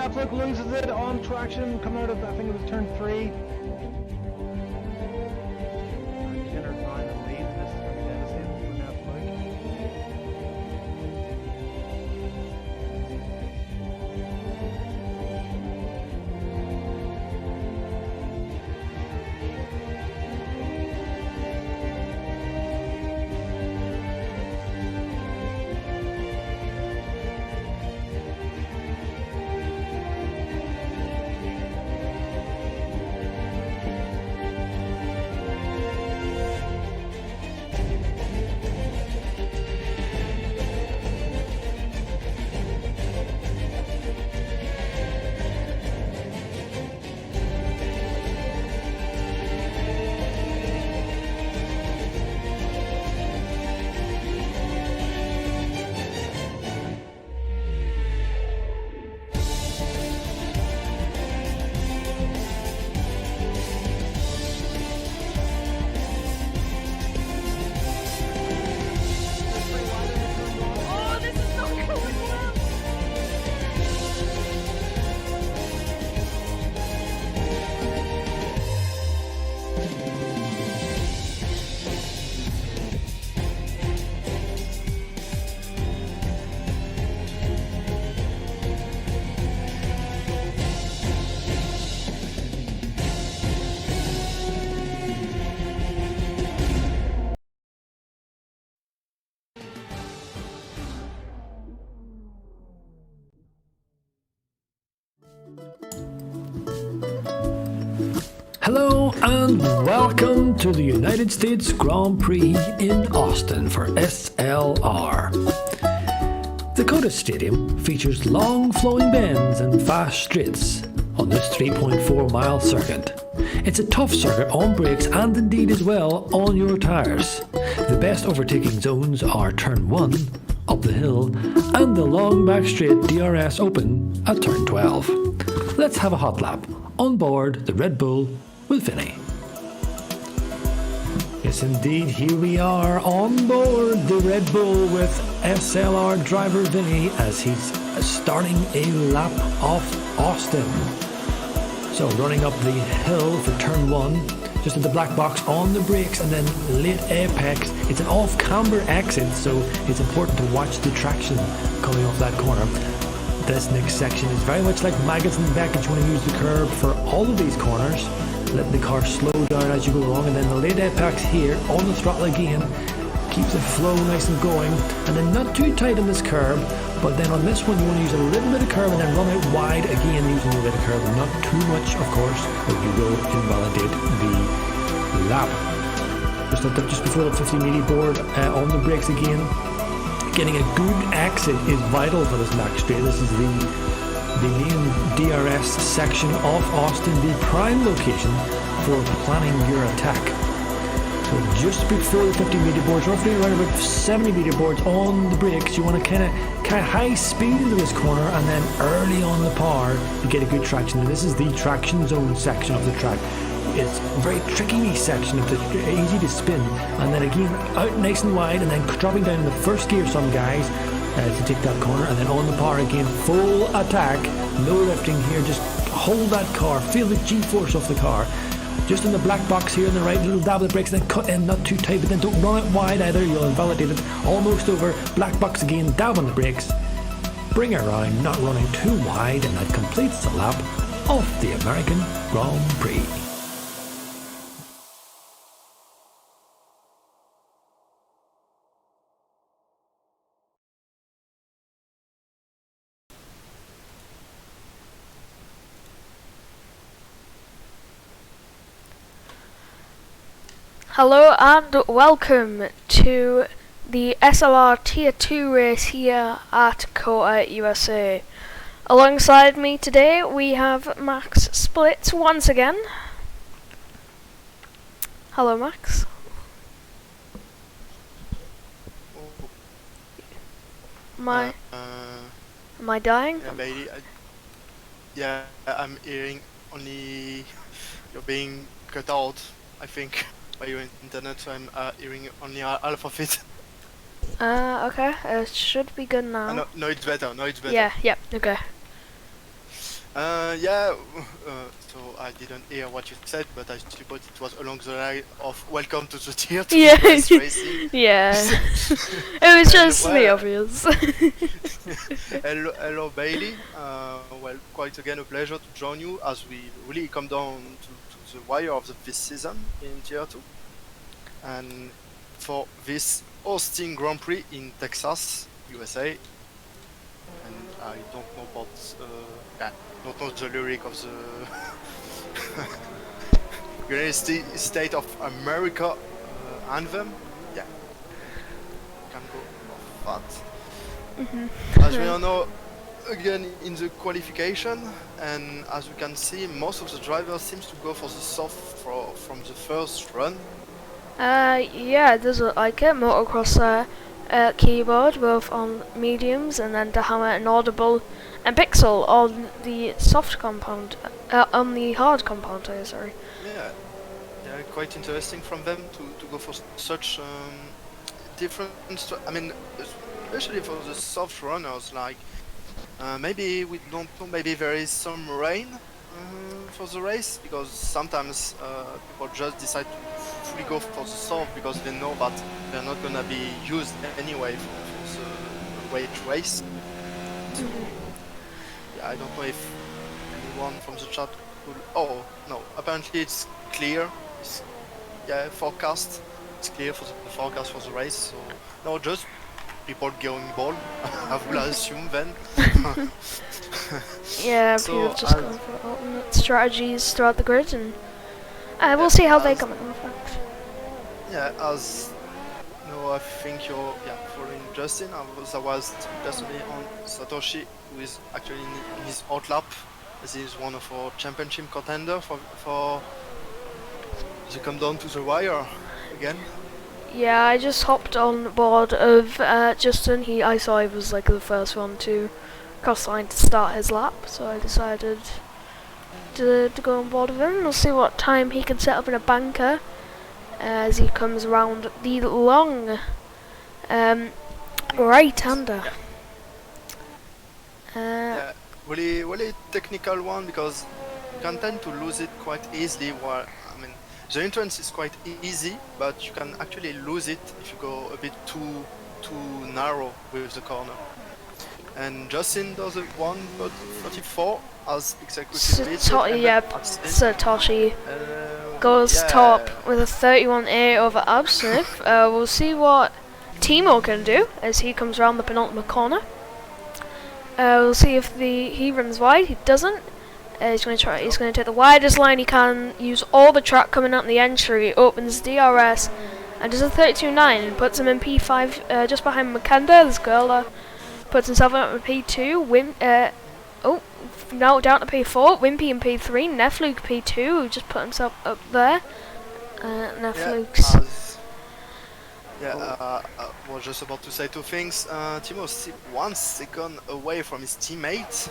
Netflix loses it on traction coming out of, I think it was turn 3. Hello and welcome to the United States Grand Prix in Austin for SLR. The Coda Stadium features long flowing bends and fast straights on this 3.4 mile circuit. It's a tough circuit on brakes and indeed as well on your tyres. The best overtaking zones are turn 1 up the hill and the long back straight DRS Open at turn 12. Let's have a hot lap on board the Red Bull with Vinny. Yes indeed, here we are on board the Red Bull with SLR driver Vinny as he's starting a lap off Austin. So running up the hill for turn 1, just at the black box on the brakes and then late apex. It's an off camber exit, so it's important to watch the traction coming off that corner. This next section is very much like Maggots and Beckett. You want to use the curb for all of these corners. Let the car slow down as you go along, and then the late apex here on the throttle again keeps the flow nice and going, and then not too tight on this curb, but then on this one you want to use a little bit of curb and then run out wide again using a little bit of curb, not too much of course, or you will invalidate the lap. Just before the 50 meaty board on the brakes again. Getting a good exit is vital for this back straight. This is the main DRS section of Austin, the prime location for planning your attack. So just before the 50 meter boards, roughly around about 70 meter boards on the brakes, you want to kind of high speed into this corner and then early on the power to get a good traction. And this is the traction zone section of the track. It's a very tricky section, easy to spin, and then again out nice and wide and then dropping down in the first gear some guys to take that corner, and then on the power again, full attack, no lifting here, just hold that car, feel the G-force of the car, just in the black box here on the right, little dab of the brakes, then cut in, not too tight, but then don't run it wide either, you'll invalidate it, almost over, black box again, dab on the brakes, bring it around, not running too wide, and that completes the lap of the American Grand Prix. Hello and welcome to the SLR Tier 2 race here at Coda, USA. Alongside me today we have Max Splits once again. Hello Max. Am I dying? Yeah, maybe. Yeah, I'm hearing only you're being cut out, I think, by your internet, so I'm hearing only half of it. Okay, it should be good now. No, it's better, Yeah, yep, okay. Yeah, so I didn't hear what you said, but I suppose it was along the line of welcome to the tier 2 Yeah. race racing. Yeah. It was And, just the well, obvious. hello Bailey. Well, quite again a pleasure to join you as we really come down to the wire of this season in tier 2. And for this Austin Grand Prix in Texas, USA. And I don't know about don't know the lyric of the United States of America anthem. Yeah, can go off that. As we all know, again in the qualification, and as we can see, most of the drivers seems to go for the soft from the first run. Yeah, it does look like it. Motocross keyboard, both on mediums, and then the hammer and audible and pixel on the soft compound, on the hard compound tire, sorry. Yeah, quite interesting from them to go for such different. I mean, especially for the soft runners, like maybe we don't know. Maybe there is some rain for the race because sometimes people just decide to fully go for the soft because they know that they're not gonna be used anyway for the wage race. So, yeah, I don't know if anyone from the chat could. Oh no, apparently it's clear. It's, yeah, forecast. It's clear for the forecast for the race. So no, just people going ball. I will assume then. Yeah, So, people just going for alternate strategies throughout the grid, and we'll see how they come in effect. Yeah, as no, I think you're following Justin. I was personally on Satoshi, who is actually in his hot lap. As he is one of our championship contender for the come down to the wire again. Yeah, I just hopped on board of Justin. I saw he was like the first one to cross the line to start his lap, so I decided to go on board with him. We'll see what time he can set up in a banker as he comes around the long right-hander. Yeah, really technical one because you can tend to lose it quite easily. While I mean, the entrance is quite easy, but you can actually lose it if you go a bit too narrow with the corner. And Justin does a 1:34 as executive Satoshi goes top with a 31.8 over Absnif. We'll see what Timo can do as he comes around the penultimate corner. We'll see if he runs wide. He doesn't. He's going to try. He's going to take the widest line he can. Use all the track coming out in the entry. Opens DRS and does a 32.9 and puts him in P5 just behind Makanda. This girl puts himself up in P2. Now down to P4. Wimpy in P3. Nefluke P2, who just put himself up there. Nefluke's. I was just about to say two things. Timo is 1 second away from his teammate.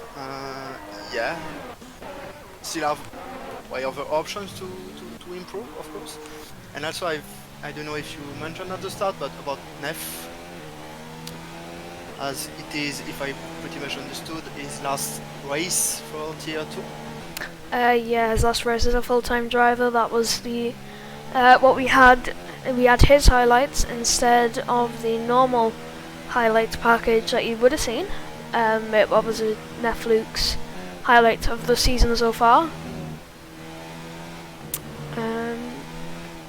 Still have way other options to improve, of course. And also, I don't know if you mentioned at the start, but about Nef, as it is, if I pretty much understood, his last race for tier 2. Yeah, his last race as a full-time driver. That was the what we had. We had his highlights instead of the normal highlights package that you would have seen. It was Nefluke's highlight of the season so far.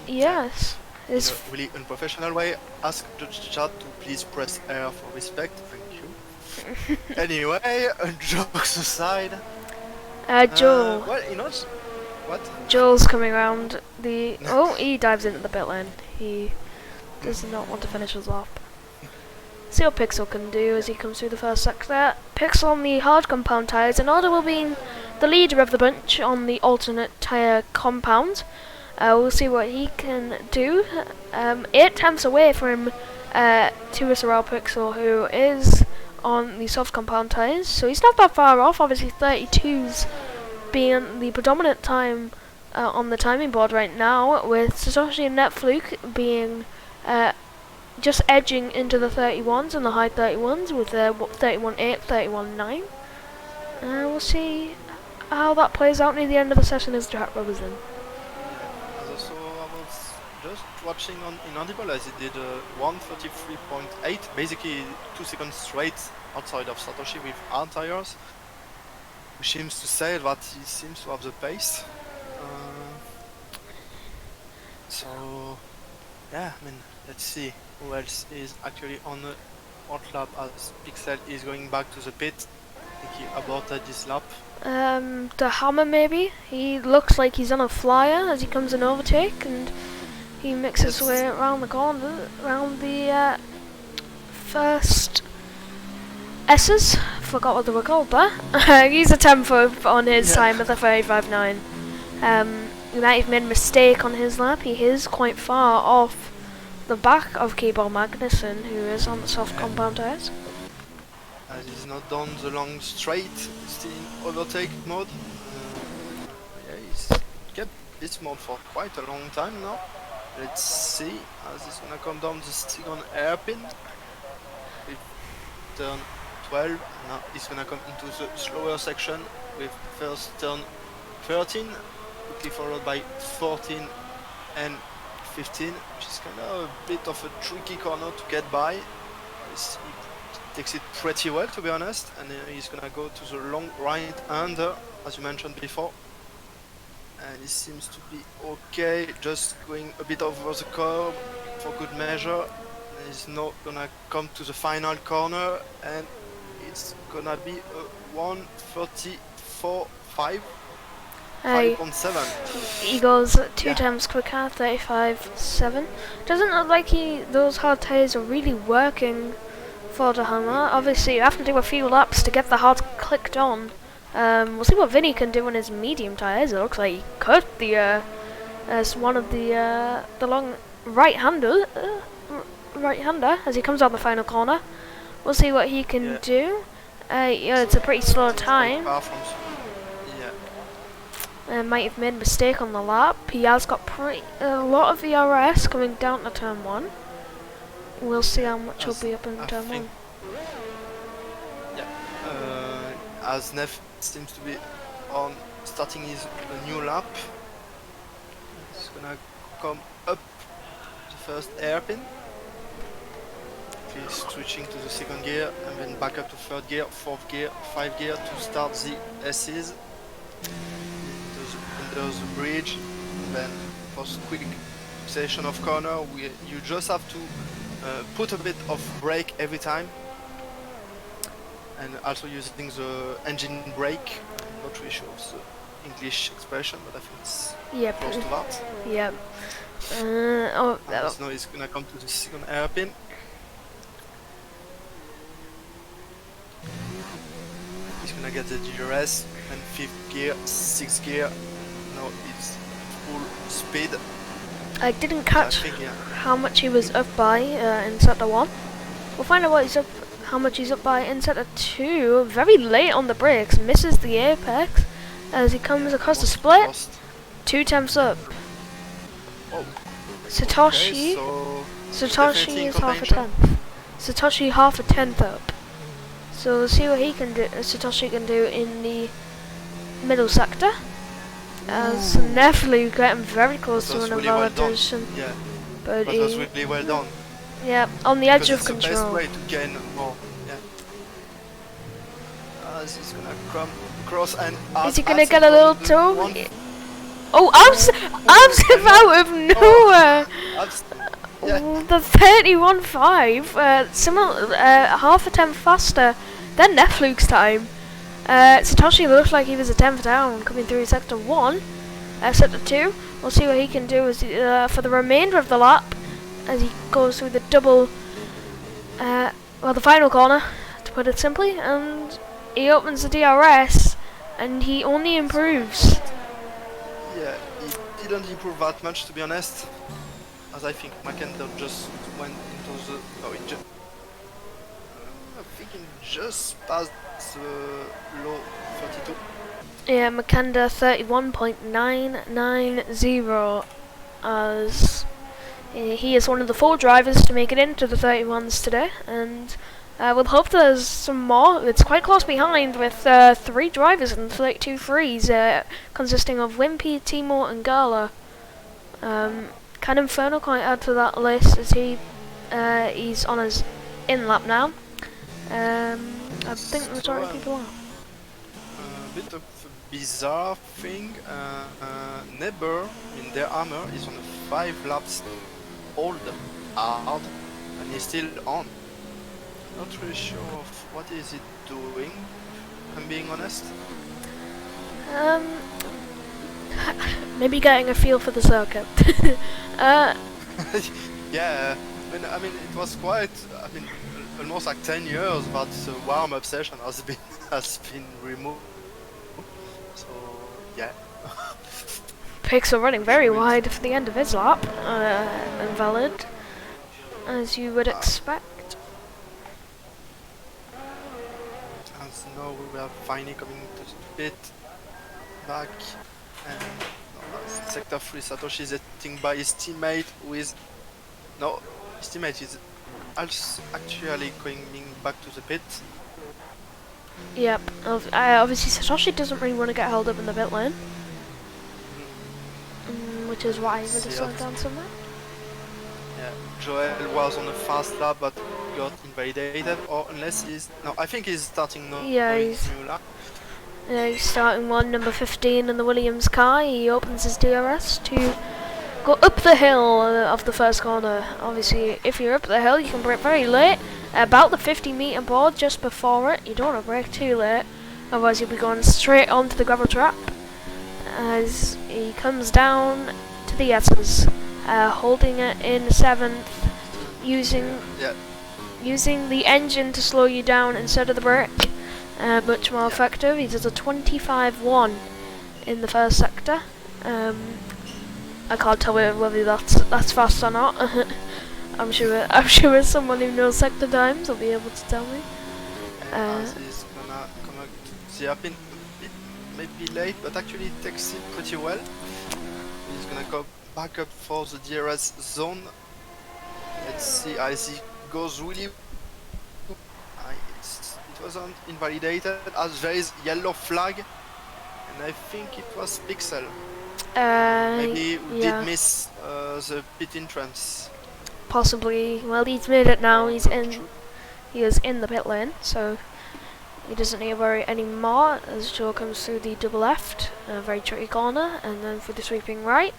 Yes. In a really unprofessional way, ask the chat to please press R for respect. Thank you. Anyway, jokes aside. Joel. Well, you know what? Joel's coming around the. Oh, he dives into the pit lane. He does not want to finish his lap. See what Pixel can do as he comes through the first sector. Pixel on the hard compound tyres, and Audible being the leader of the bunch on the alternate tyre compound. We'll see what he can do. 8 tenths away from Tuasaral Pixel, who is on the soft compound tyres, so he's not that far off. Obviously 32s being the predominant time on the timing board right now, with Satoshi and Netfluke being just edging into the 31s and the high 31s with 31.8, 31.9. We'll see how that plays out near the end of the session as Jack Robertson. Yeah. And also, I was just watching on Inaudible as he did 1:33.8, basically 2 seconds straight outside of Satoshi with hard tires, which seems to say that he seems to have the pace. So, yeah, I mean, let's see who else is actually on the hot lap as Pixel is going back to the pit. I think he aborted this lap. The Hammer maybe. He looks like he's on a flyer as he comes in overtake, and he makes his way around the corner, around the first S's. Forgot what they were called there. He's a 10th on his time at the 35.9. He might have made a mistake on his lap. He is quite far off the back of Keyboard Magnussen, who is on the soft compound tires. As he's not down the long straight, still in overtake mode. Yeah, he's kept this mode for quite a long time now. Let's see as he's gonna come down the second hairpin with turn 12. Now he's gonna come into the slower section with first turn 13, quickly followed by 14 and 15, which is kind of a bit of a tricky corner to get by. He takes it pretty well, to be honest, and he's gonna go to the long right-hander, as you mentioned before. And he seems to be okay, just going a bit over the curb for good measure. He's not gonna come to the final corner, and it's gonna be a 1:34.5. 5.7. He goes 2 times quicker, 35.7. Doesn't look like those hard tires are really working for the Hammer. Obviously, you have to do a few laps to get the hard clicked on. We'll see what Vinny can do on his medium tires. It looks like he cut the as one of the long right-hander as he comes out the final corner. We'll see what he can do. Yeah, it's a pretty slow time. Might have made a mistake on the lap. He has got a lot of VRS coming down to turn 1. We'll see how much he'll be up in turn 1. Yeah, as Neff seems to be on starting his new lap. He's gonna come up the first hairpin. He's switching to the second gear and then back up to third gear, fourth gear, 5 gear to start the S's. There's a bridge, then post quick session of corner, you just have to put a bit of brake every time, and also using the engine brake. I'm not really sure of the English expression, but I think it's close to that. Yep. Now he's gonna come to the second hairpin. He's gonna get the DRS and 5th gear, 6th gear. Now it's full speed. I didn't catch how much he was up by in sector 1. We'll find out how much he's up by in sector 2. Very late on the brakes, misses the apex as he comes across the split. 2 tenths up. Oh. Satoshi. Okay, Satoshi is half a tenth. Satoshi half a tenth up. So we'll see what he can do. Satoshi can do in the middle sector. As Neflu getting very close to an validation. Yeah, but that was really well done. Yeah, on the edge of control. control. The best way to gain more. Yeah. As he's gonna come across and is he gonna get a little toe? Oh, Abs out of nowhere. The 31.5, similar, half a tenth faster than Neflu's time. Satoshi looked like he was a 10th down coming through sector 1. Sector 2, we'll see what he can do as for the remainder of the lap as he goes through the double, the final corner, to put it simply, and he opens the DRS and he only improves. Yeah, he didn't improve that much, to be honest, as I think Mackinder just went into the... Oh, I think he just passed low 32. Yeah, Mackinder 31.990 as he is one of the 4 drivers to make it into the 31s today, and We'll hope there's some more. It's quite close behind with 3 drivers in 32 threes, consisting of Wimpy, Timo and Gala. Can Inferno quite add to that list as he's on his in-lap now. I think the majority of people are. A bit of a bizarre thing, Neighbor in their armor is on 5 laps old, hard, and he's still on. Not really sure of what is it doing, if I'm being honest. Maybe getting a feel for the circuit. Yeah, I mean it was quite, almost like 10 years, but the warm-up session has been removed. So yeah. Picks are running very wide for the end of his lap. Invalid, as you would expect. As now we are finally coming to the pit back, and sector 3 Satoshi is hitting by his teammate his teammate is actually coming back to the pit. Yep, obviously Satoshi doesn't really want to get held up in the pit lane, which is why he would have slowed down somewhere. Yeah, Joel was on a fast lap but got invalidated, or unless I think he's starting now. Yeah, he's starting number 15 in the Williams car. He opens his DRS to go up the hill of the first corner. Obviously, if you're up the hill, you can brake very late, about the 50-meter board just before it. You don't want to brake too late, otherwise you'll be going straight onto the gravel trap. As he comes down to the S's, holding it in 7th, using the engine to slow you down instead of the brake. Much more effective. He does a 25.1 in the first sector. I can't tell whether that's fast or not. I'm sure someone who knows sector times will be able to tell me. He's gonna come up to the hairpin a bit, maybe late, but actually he takes it pretty well. He's gonna go back up for the DRS zone. Let's see as he goes really. It wasn't invalidated as there is yellow flag, and I think it was Pixel. Maybe we did miss the pit entrance. Possibly. Well, he's made it now. He is in the pit lane, so he doesn't need to worry anymore as Joe comes through the double left, a very tricky corner, and then for the sweeping right.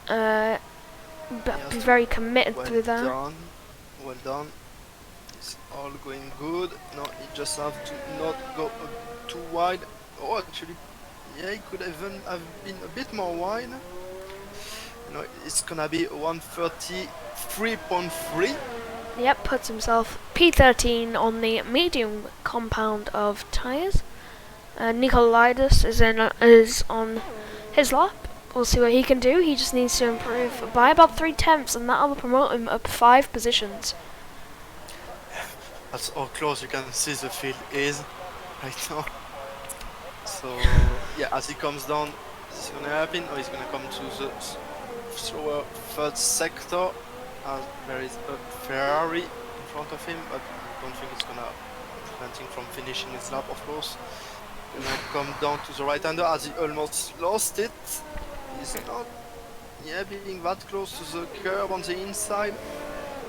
But be very committed through there. Well done. It's all going good. No, you just have to not go too wide. Oh, actually, yeah, he could even have been a bit more wide. No, it's gonna be 133.3. Yep, puts himself P13 on the medium compound of tyres. Nikolaitis is on his lap. We'll see what he can do. He just needs to improve by about 3/10, and that'll promote him up 5 positions. That's how close you can see the field is right now. So yeah, as he comes down, this is gonna happen, or he's gonna come to the slower 3rd sector. There is a Ferrari in front of him, but I don't think it's gonna prevent him from finishing his lap, of course. Gonna come down to the right-hander as he almost lost it. He's not being that close to the curb on the inside.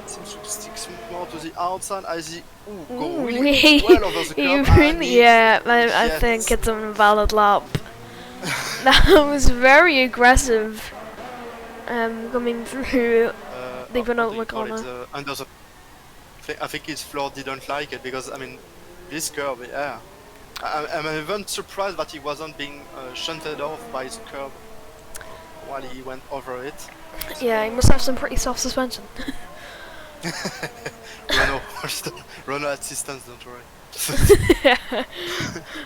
Seems to stick more to the outside as he go really well over the curb. I think it's an invalid lap. That was very aggressive. Coming through the penultimate corner. I think his floor didn't like it because this curb, yeah. I'm even surprised that he wasn't being shunted off by the curb while he went over it. Yeah, he must have some pretty soft suspension. Renault assistance, don't worry.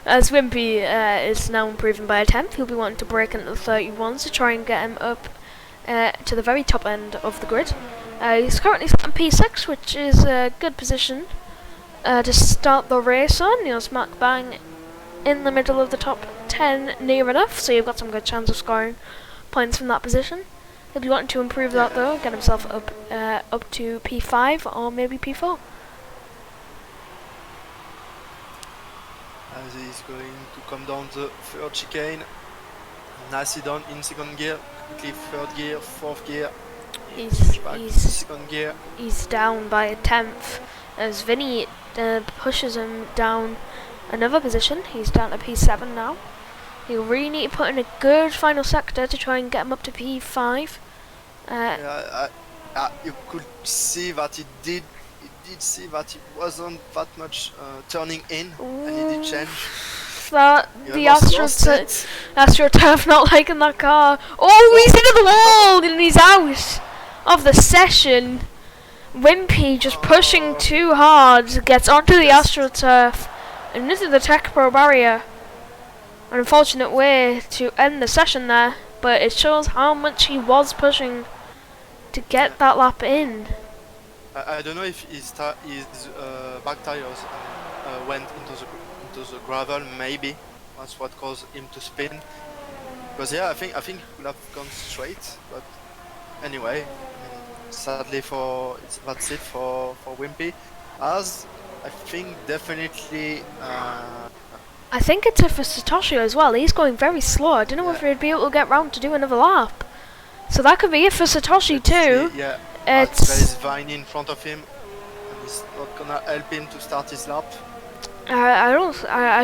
As Wimpy is now improving by a 10th, he'll be wanting to break into the 31s to try and get him up to the very top end of the grid. He's currently sat in P6, which is a good position to start the race on. You're smack bang in the middle of the top 10 near enough, so you've got some good chance of scoring points from that position. He'll be wanting to improve that though, get himself up to P5 or maybe P4. as he's going to come down the third chicane. Nicely done in second gear, quickly third gear, fourth gear. Second gear. He's down by a tenth as Vinny pushes him down another position. He's down to P7 now. You really need to put in a good final sector to try and get him up to P5. You could see that he did see that it wasn't that much turning in, and he did change. That the AstroTurf not liking that car. Oh, he's into the wall and he's out of the session. Wimpy just pushing too hard, gets onto the AstroTurf and into the Tech Pro barrier. An unfortunate way to end the session there, but it shows how much he was pushing to get that lap in. I don't know if his back tires went into the gravel. Maybe that's what caused him to spin. Because yeah, I think he could have gone straight. But anyway, sadly that's it for Wimpy. As I think definitely. I think it's for Satoshi as well. He's going very slow. I don't know if he'd be able to get round to do another lap. So that could be it for Satoshi too. Yeah. There is Vine in front of him, and it's not gonna help him to start his lap. I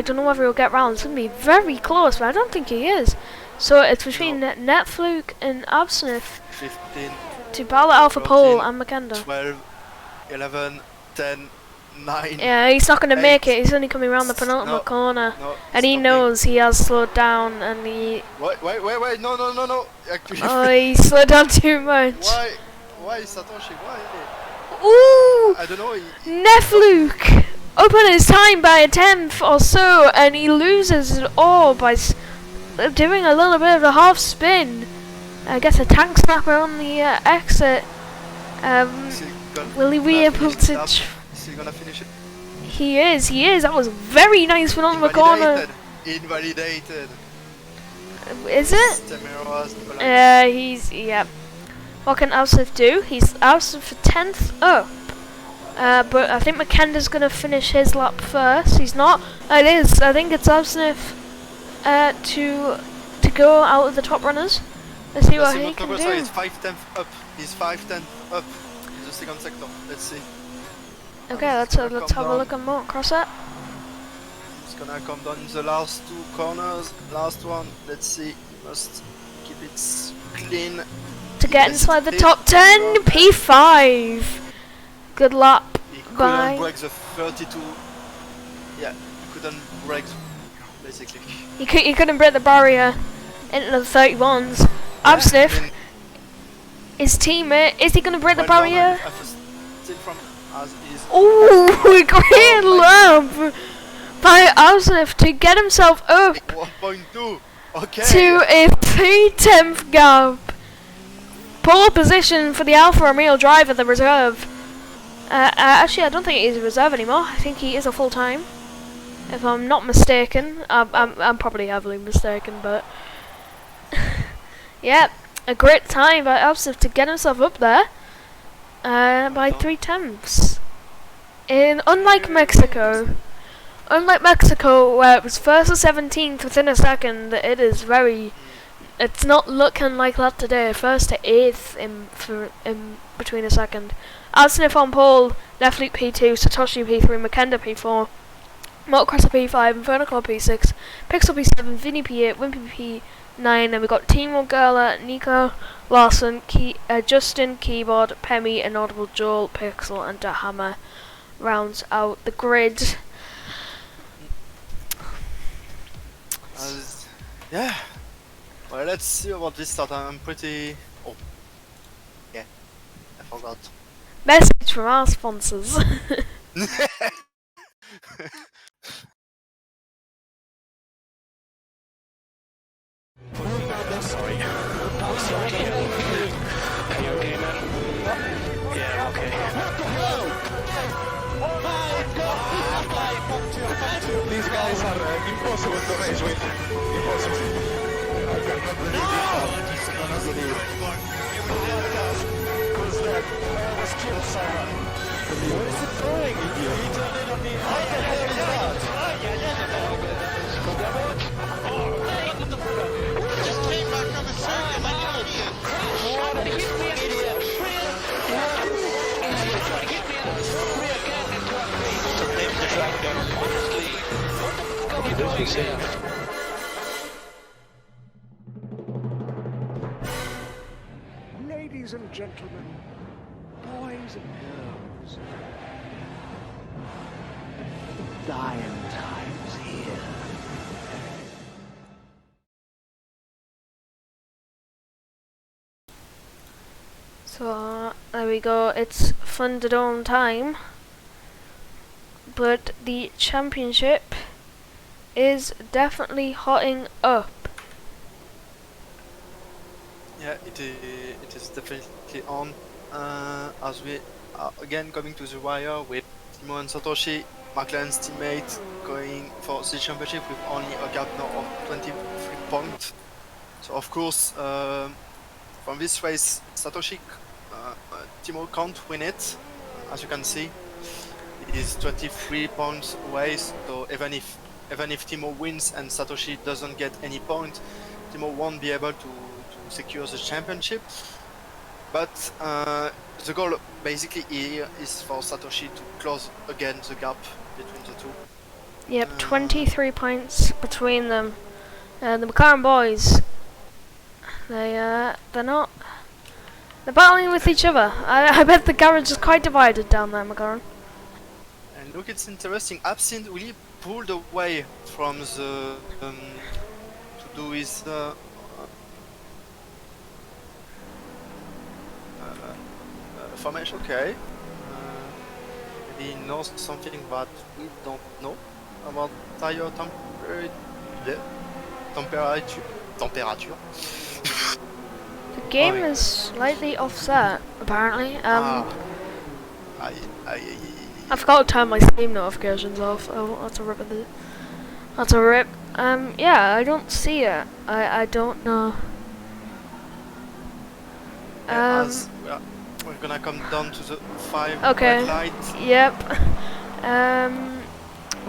don't know whether he'll get round. It's gonna be very close, but I don't think he is. So it's between Netfluke and Absnif 15 to battle out for 13, pole and Makenda. 12, 11, 10, 9. Yeah, he's not gonna 8, make it. He's only coming around the penultimate corner, and he knows he has slowed down. And he. Wait! No! Oh, he slowed down too much. Why Satoshi? Why? Ooh! I don't know. Netfluke up on his time by a tenth or so, and he loses it all by doing a little bit of a half spin. I guess a tank snapper on the exit. Will he be able to? Is he gonna finish it? He is. That was very nice one on the corner. Invalidated. Is it? Yep. What can Alsif do? He's Alsif for 10th up. But I think Makenda's going to finish his lap first. He's not. It is. I think it's Alsif to go out of the top runners. Let's see what he can do. He's 5/10 up. He's 5/10 up in the second sector. Let's see. Okay, let's have a look at Mark Crosset. He's gonna come down in the last two corners. Last one. Let's see. He must keep it clean. To get inside the top 10, P5. Good lap. He couldn't break the 32. Yeah, he couldn't break basically. He couldn't break the barrier into the 31s. Absnif, his teammate, is he going to break the barrier? Ooh, great lap by Absnif to get himself up 1.2. Okay. To a 3/10 gap. Pole position for the Alfa Romeo driver, the reserve. Actually, I don't think he's a reserve anymore. I think he is a full-time, if I'm not mistaken. I'm probably heavily mistaken, but yeah, a great time by Absif to get himself up there by 3/10. Unlike Mexico, where it was 1st or 17th within a second, it's not looking like that today. 1st to 8th in between a second. Alsnif on pole, Netfluke P2, Satoshi P3, Makenda P4, Motocrosser P5, Inferno P6, Pixel P7, Vinny P8, Wimpy P9, and we got Timo Gerler, Nico Larson, Justin, Keyboard, Pemi, Inaudible, Joel, Pixel, and Dahammer rounds out the grid. Yeah. Well, let's see about this start. I'm pretty. Oh. Yeah. I forgot. Message from our sponsors. Sorry. Are you okay, man? Yeah, okay. These guys are impossible to race with. Impossible. I cannot believe this. Cannot believe it. Because that was killed someone. What is it doing? He turned it on the... What the hell is that? fixé là. Ladies and gentlemen, boys and girls, the dying time's here. So there we go, it's Thunderdome time, but the championship is definitely hotting up. Yeah, it is definitely on. As we are again coming to the wire with Timo and Satoshi, McLaren's teammate, going for the championship with only a gap now of 23 points. So of course, from this race, Satoshi, Timo can't win it. As you can see, it is 23 points away. So even if Timo wins and Satoshi doesn't get any point, Timo won't be able to secure the championship. But the goal basically here is for Satoshi to close again the gap between the two. Yep, 23 points between them. The McLaren boys, they're battling with each other. I bet the garage is quite divided down there, McLaren. And look, it's interesting. Absinthe really pulled away from the to do his formation. Okay, maybe he knows something that we don't know about tire temperature. The game Sorry. is slightly offset, apparently. I forgot to turn my Steam notifications off. Oh, that's a rip of the. That's a rip. Yeah, I don't see it. I don't know. As we're gonna come down to the 5 Okay. red light. Yep.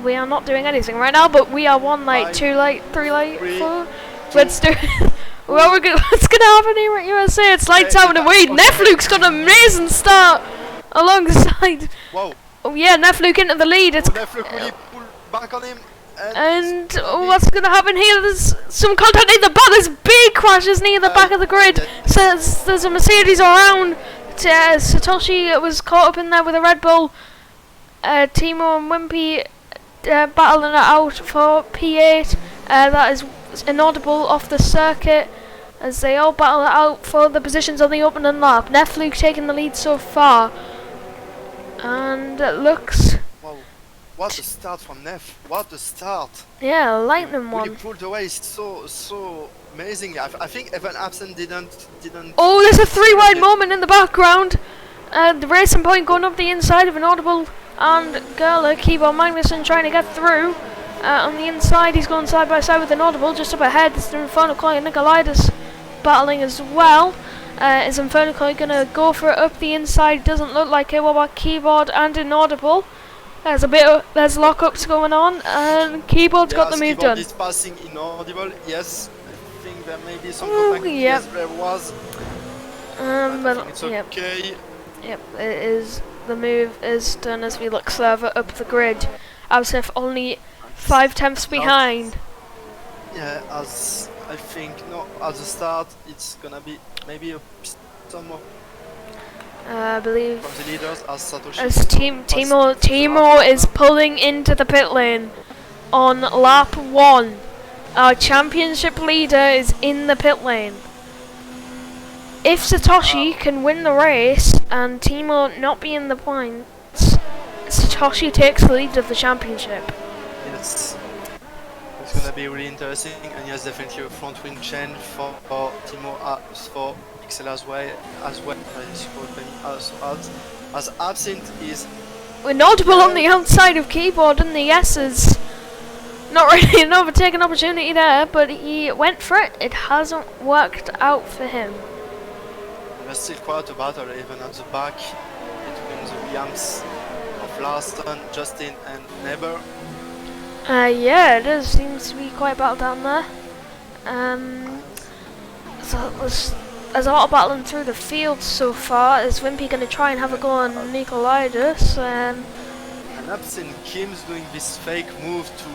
We are not doing anything right now, but we are 1 light, 2 light, 3 light, 3, 4. Let's do it. Well, what's gonna happen here at USA? It's lights out and away. Nefluke's got an amazing start alongside. Whoa. Oh yeah, Nefluke into the lead. It's Nefluke really pulled back on him. and what's gonna happen here? There's some contact near the back. There's big crashes near the back of the grid. So there's a Mercedes around. Satoshi was caught up in there with a Red Bull. Timo and Wimpy battling it out for P8. That is inaudible off the circuit as they all battle it out for the positions on the opening lap. Nefluke taking the lead so far, and it looks. Wow, what a start from Nef! What a start! Yeah, lightning Really one. pulled away so amazing. I think even Absent didn't. Oh, there's a 3-wide moment in the background. The racing point going up the inside of Inaudible and Gerler. Keyboard Magnussen trying to get through. On the inside, he's going side by side with Inaudible. Just up ahead, there's the Inferno Koi and Nicolaitis battling as well. Is Inferno Koi going to go for it up the inside? Doesn't look like it. What about Keyboard and Inaudible? There's there's lockups going on, and Keyboard's got the move Keyboard done. is passing Inaudible. Yes, I think there may be some Ooh, contact. yep. Yes, there was. I But think it's yep. okay. Yep, it is. The move is done as we look further up the grid. Absif only 5/10 behind. Yeah, as I think at the start it's gonna be maybe some more I believe from the leaders as Satoshi. as Timo is pulling into the pit lane on lap 1. Our championship leader is in the pit lane. If Satoshi can win the race and Timo not be in the points, Satoshi takes the lead of the championship. Yes, it's gonna be really interesting, and yes, definitely a front wing change for Timo for Pixel as well. As Absinthe is Inaudible on the outside of Keyboard and the S's. Not really an overtaking opportunity there, but he went for it. It hasn't worked out for him. there's still quite a battle even at the back between the Williams of Larson, Justin, and Neber. Yeah, it does. Seems to be quite a battle down there. So there's a lot of battling through the field so far. Is Wimpy going to try and have a go on Nicolaitis? And Absinthe Kim's doing this fake move to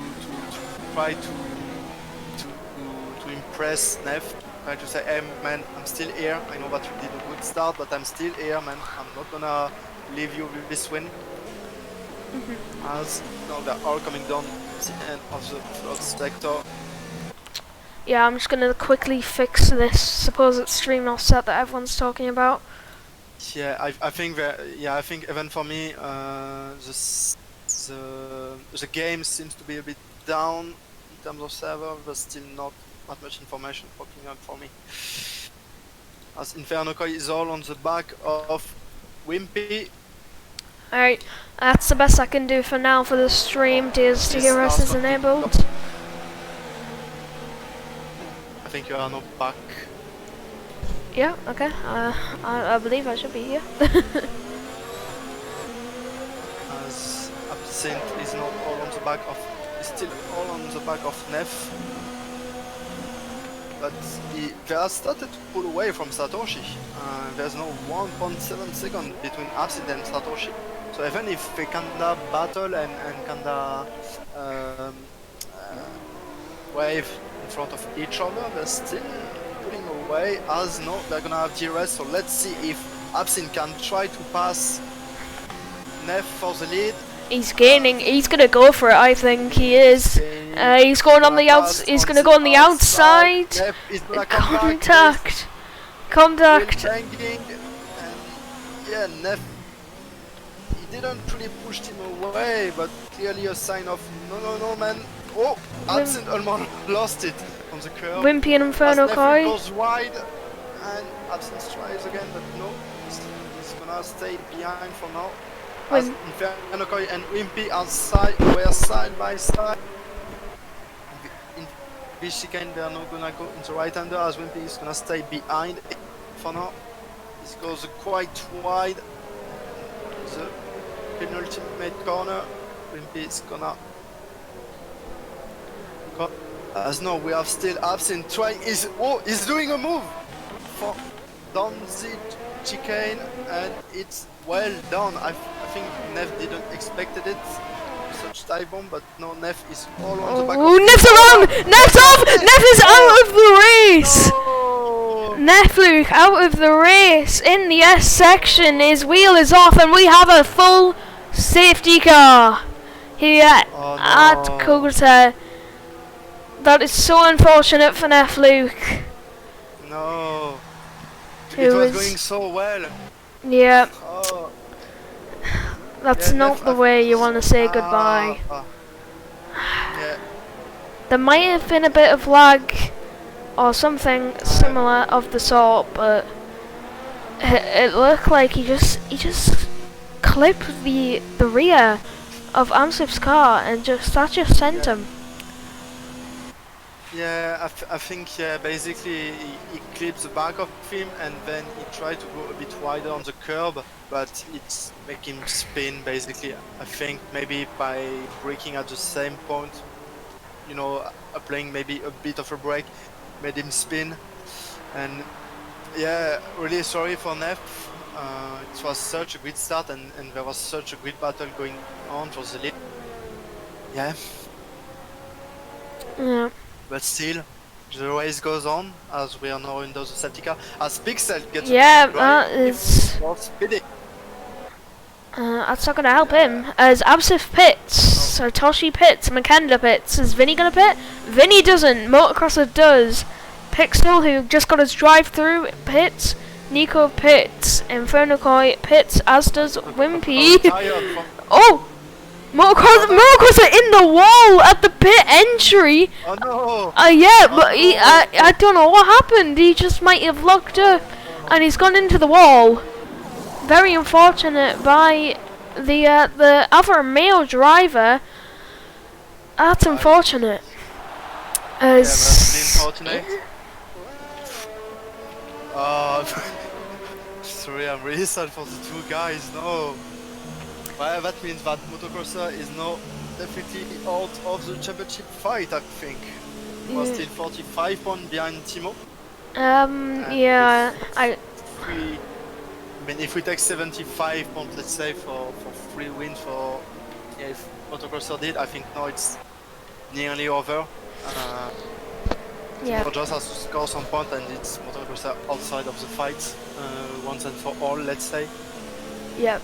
try to impress Nef. Try to say, hey man, I'm still here. I know that you did a good start, but I'm still here, man. I'm not gonna leave you with this win. As now they're all coming down the end of the third sector. Yeah, I'm just gonna quickly fix this supposed stream offset that everyone's talking about. Yeah, I think that, yeah, I think even for me, the game seems to be a bit down in terms of server, but still not that much information popping up for me. As Inferno Koi is all on the back of Wimpy. Alright, that's the best I can do for now for the stream. Tears to hear us is enabled. I think you are not back. Yeah, okay. I believe I should be here. As Absinthe is not all on the back of, is still all on the back of Nef. But they are started to pull away from Satoshi. There's no 1.7 second between Absinthe and Satoshi. So even if they kinda battle and kinda wave in front of each other, they're still pulling away. As no, they're gonna have DRS. So let's see if Absinthe can try to pass Nef for the lead. He's gaining. He's gonna go for it. I think he is. He's going on the outs. He's gonna go on the outside. Contact. Contact. And yeah, Nef. He didn't really push him away, but clearly a sign of no, man. Oh, Absinthe almost lost it on the curve. Wimpy and Inferno Koi goes wide, and Absinthe tries again, but no. He's gonna stay behind for now. As Inferno Koi and Wimpy are were side by side. In this chicane, they are not gonna go into right-hander, as Wimpy is gonna stay behind for now. This goes quite wide. The penultimate corner. Wimpy is gonna go. As no, we have still Absinthe trying. He's doing a move for down the chicane, and it's well done. I think Nef didn't expected it, such dive bomb, but no, Nef is all on the back. Oh, Nef's around! Nef's off! Nef is out of the race! No! Nefluke out of the race in the S section. His wheel is off, and we have a full safety car here at Corsa. That is so unfortunate for Nefluke. No. It was going so well. Yeah. Oh. That's not the way you want to say goodbye. Yeah. There might have been a bit of lag or something similar of the sort, but it looked like he just clipped the rear of Amsif's car and that just sent him. Yeah, I think basically he clips the back of him and then he tried to go a bit wider on the curb, but it's making him spin basically. I think maybe by braking at the same point, you know, applying maybe a bit of a brake, made him spin. And yeah, really sorry for Nef. It was such a great start and there was such a great battle going on for the lead. Yeah. Yeah. But still, the race goes on as we are now under the safety car. As Pixel gets that is. Speeding. That's not gonna help him. As Absif pits, Satoshi pits, Makenda pits. Is Vinny gonna pit? Vinny doesn't. Motocrosser does. Pixel, who just got his drive-through, pits. Nico pits. Inferno Koi pits, as does Wimpy. Oh! Motocrosser in the wall at the pit entry. Oh no! Yeah, but I don't know what happened. He just might have locked up, and he's gone into the wall. Very unfortunate by the other male driver. That's unfortunate. Yeah, that's unfortunate. Sorry, I'm really sad for the two guys. No. Well, that means that Motocrosser is now definitely out of the championship fight, I think. We're still 45 points behind Timo. Yeah, if we take 75 points, let's say, for 3 wins for if Motocrosser did, I think now it's nearly over. Yeah. Timo just has to score some point, and it's motocrosser outside of the fight once and for all, let's say. Yep.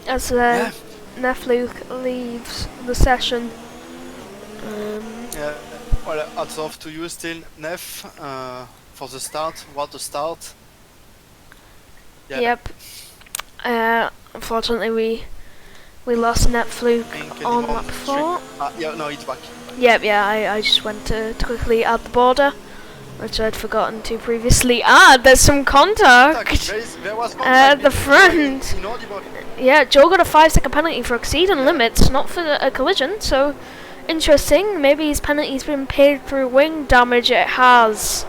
As Yeah. Nefluke leaves the session. Yeah. Well, hats off to you still, Nef, for the start. What a start. Yeah. Yep. Unfortunately, we lost Netfluke on lap 4. Yeah, no, it's back. Yep, yeah, I just went to quickly add the border, which I'd forgotten to previously add. There's some contact There was at the front. Inaudible. Yeah, Joe got a 5-second penalty for exceeding limits, not for a collision, so interesting. Maybe his penalty's been paid through wing damage. It has.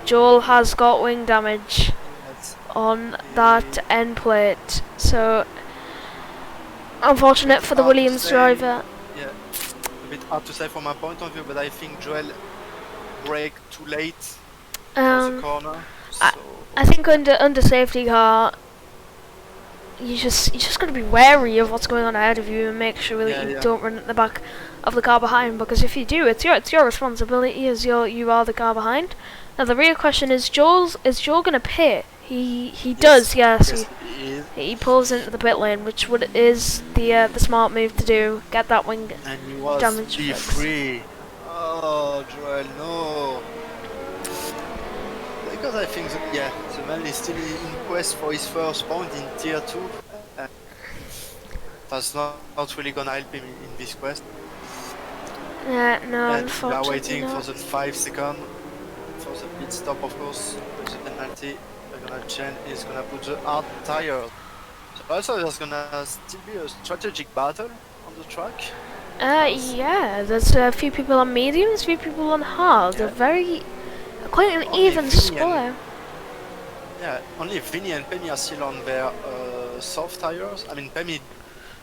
Joel has got wing damage on that end plate, so unfortunate for the Williams driver. Yeah, a bit hard to say from my point of view, but I think Joel braked too late for the corner. So I think under safety car, you just got to be wary of what's going on ahead of you and make sure that you don't run at the back of the car behind, because if you do, it's your responsibility as you are the car behind. Now the real question is, is Joel gonna pit? He does, yes. He pulls into the pit lane, which is the smart move to do. Get that wing and he was damage be fixed. free. Oh, Joel, no. Because I think that, the man is still in quest for his first point in tier 2. That's not really gonna help him in this quest. Yeah, no, And we are unfortunately waiting not. for the 5 second for the pit stop, of course. The penalty is gonna put the hard tire. So also there's gonna still be a strategic battle on the track. Yeah, there's a few people on mediums, a few people on hard. Yeah. Quite an Only even Vinny split. Yeah, only Vinny and Pemi are still on their soft tires. I mean, Pemi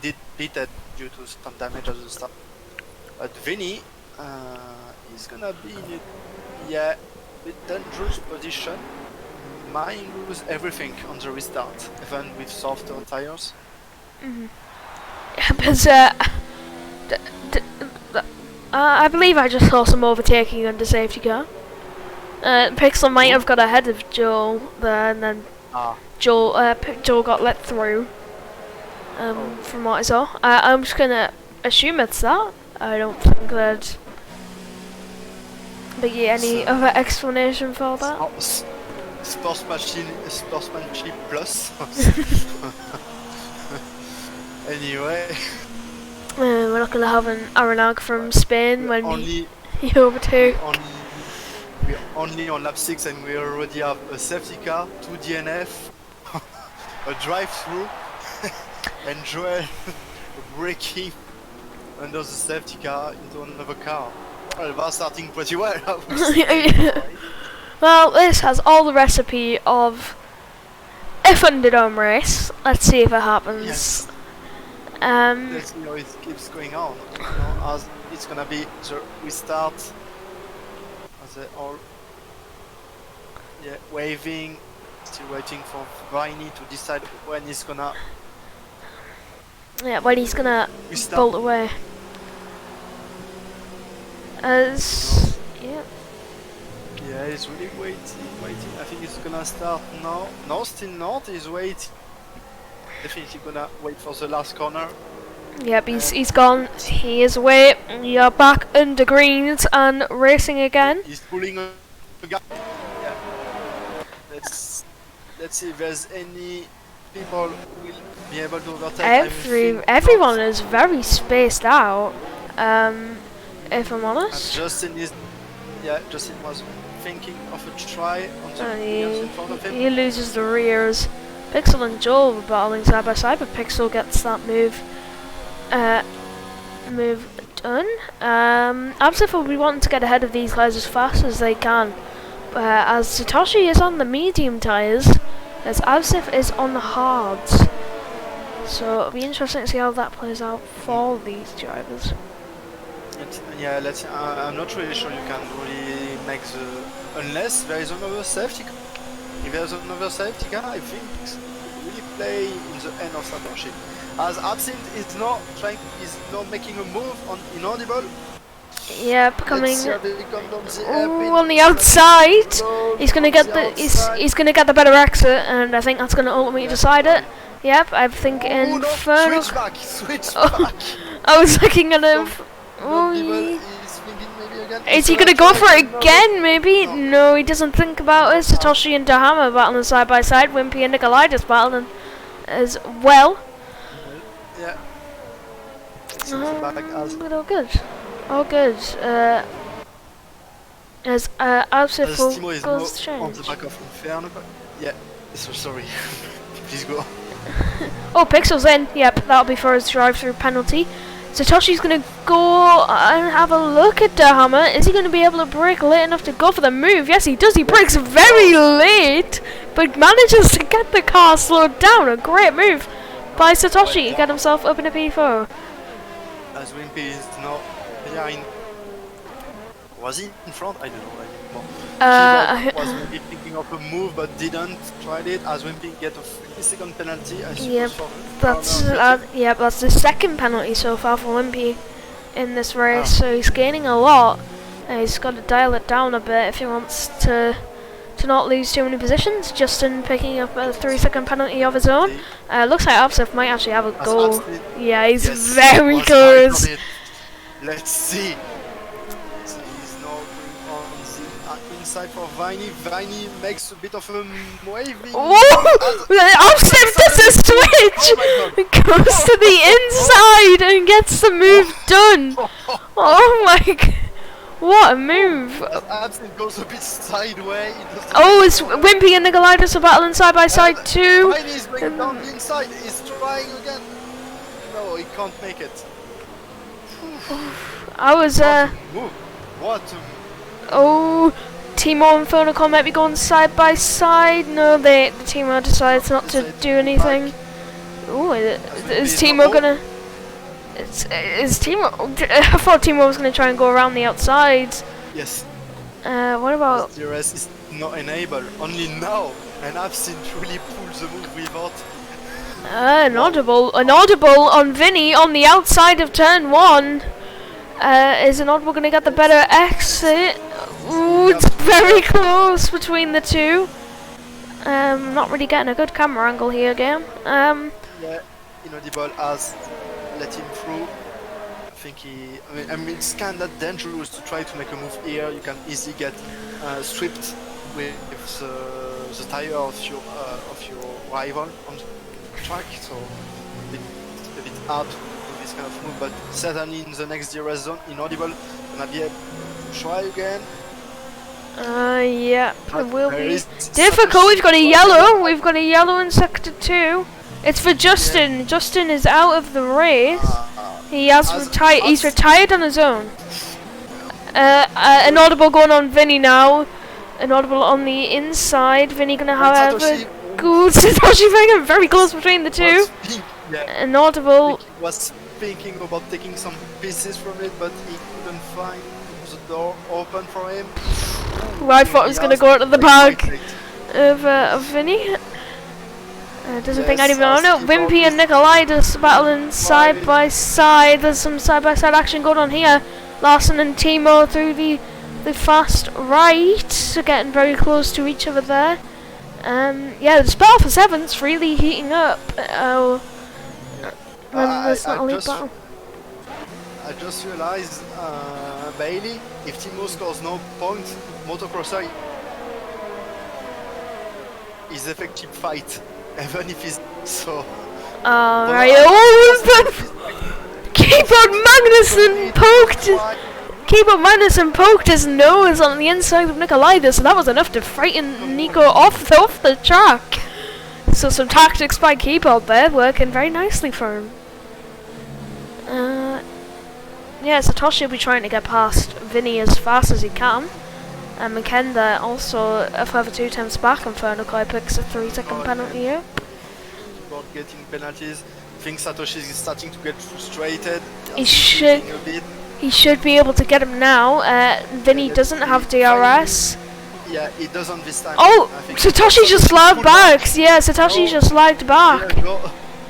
did pitted due to some damage at the start. But Vinny is gonna be in a bit dangerous position. Might lose everything on the restart, even with softer tires. But I believe I just saw some overtaking under safety car. Pixel might have got ahead of Joel there, and then Joel got let through. From what I saw, I'm just gonna assume it's that. I don't think there'd be any other explanation for that. Sportsmanship plus. Anyway. We're not gonna have an Aranag from Spain when you overtake. We're only on lap 6 and we already have a safety car, 2 DNF, a drive-through, and Joel braking under the safety car into another car. Well, that's starting pretty well, I would say. Well, this has all the recipe of a Thunderdome race. Let's see if it happens. Yes. Let's see how it keeps going on. You know, as it's gonna be the restart. As they all waving, still waiting for Viney to decide when he's gonna when he's gonna restart. bolt away. Yeah, he's really waiting. I think he's gonna start now. No, still not. He's waiting. Definitely gonna wait for the last corner. Yep, he's gone. He is away. We are back under greens and racing again. He's pulling a gap. Yeah. Let's see if there's any people who will be able to overtake. Everyone is very spaced out. If I'm honest. Justin was thinking of a try on the wheels in front of him. He loses the rears. Pixel and Joel were battling side by side, but Pixel gets that move done. Absif will be wanting to get ahead of these guys as fast as they can. As Satoshi is on the medium tyres, as Absif is on the hards. So it'll be interesting to see how that plays out for these drivers. I'm not really sure you can really make unless there is another safety car. If there's another safety car, I think it really play in the end of Satoshi. As Absinthe is not making a move on Inaudible, Yep, coming. Let's see how they come down the Ooh, airpin. on the outside. Close He's gonna on get the he's outside. gonna get the better exit, and I think that's gonna ultimately decide it. Yep, I think Oh no! Inferno. Switch back! Switch Oh, back! I was looking at him. No, Oh, he's thinking maybe again. is he gonna go for it again? Maybe. No, he doesn't think about it. Satoshi and Dahama battling side by side. Wimpy and Nikolaitis battling as well. Yeah. So the back as But all good. All good. As Absolute Timo is goes now on the change. back of Inferno. Yeah. So sorry. Please go. Oh, Pixel's in. Yep, that'll be for his drive-through penalty. Satoshi's gonna go and have a look at Dahama. Is he gonna be able to brake late enough to go for the move? Yes, he does. He brakes very late, but manages to get the car slowed down. A great move by Satoshi to get himself up in a P4. As Wimpy is now behind. Was he in front? I don't know anymore. Keyboard was maybe thinking of a move but didn't. Tried it. As Wimpy get a 3-second penalty. I Yep, suppose that's the second penalty so far for Wimpy in this race. So he's gaining a lot. He's got to dial it down a bit if he wants to not lose too many positions. Justin picking up a 3-second penalty of his own. Looks like Absef might actually have a goal. Yeah, he's very close. Let's see. So he's now on the inside for Viney. Viney makes a bit of a waving. Whoa! Absef does a switch! Goes to the inside and gets the move done. Oh my god. What a move! Absent goes a bit sideways. Oh, it's Wimpy and Nikolaitis are battling side by side too. Viney is going down the inside. He's trying again. No, he can't make it. I was Move. What a oh, Timo and Phonacon might be going side by side. No, the Timo decides not to do anything. Oh, is Timo gonna? Is Timo? I thought Timo was gonna try and go around the outside. yes. What about? The rest is not enabled. Only now, and Absent really pulls the move without. An audible on Vinny on the outside of turn 1. Is an audible gonna get the better exit? Ooh, it's very close between the two. Not really getting a good camera angle here again. Yeah, Inaudible has let him through. I think he. I mean, it's kind of dangerous to try to make a move here. You can easily get stripped with the tire of your rival on the track. So it's a bit hard to do this kind of move. But certainly in the next DRS zone, Inaudible gonna be able to try again. Yeah, it will There be is difficult. We've got a yellow. We've got a yellow in sector 2. It's for Justin. Yeah. Justin is out of the race. He has retired. He's retired on his own. An audible going on Vinny now. An audible on the inside. Vinny gonna have a good Satoshi very close between the two. An audible. He was thinking about taking some pieces from it, but he couldn't find the door open for him. Well, I thought it was gonna go out of the bag of Vinny. Doesn't think anyone know. Wimpy and Nikolaitis battling side by side. There's some side by side action going on here. Larson and Timo through the fast right, so getting very close to each other there. Yeah, the battle for 7th's really heating up. There's not a lead battle. I just realized, Bailey, if Timo scores no points, Motocrosser is effective fight. Even if he's so. Right. Keyboard Magnussen poked his nose on the inside of Nikolaitis, and that was enough to frighten Nico off the track. So some tactics by Keyboard there, working very nicely for him. Yeah, Satoshi will be trying to get past Vinny as fast as he can. And Makenda also a further 2 attempts back, and Fernakai picks a 3-second penalty here. About getting penalties, I think Satoshi is starting to get frustrated. He should be able to get him now. Vinny doesn't have DRS. Yeah, he doesn't this time. Oh, Satoshi just lagged back. Yeah, Satoshi just lagged back.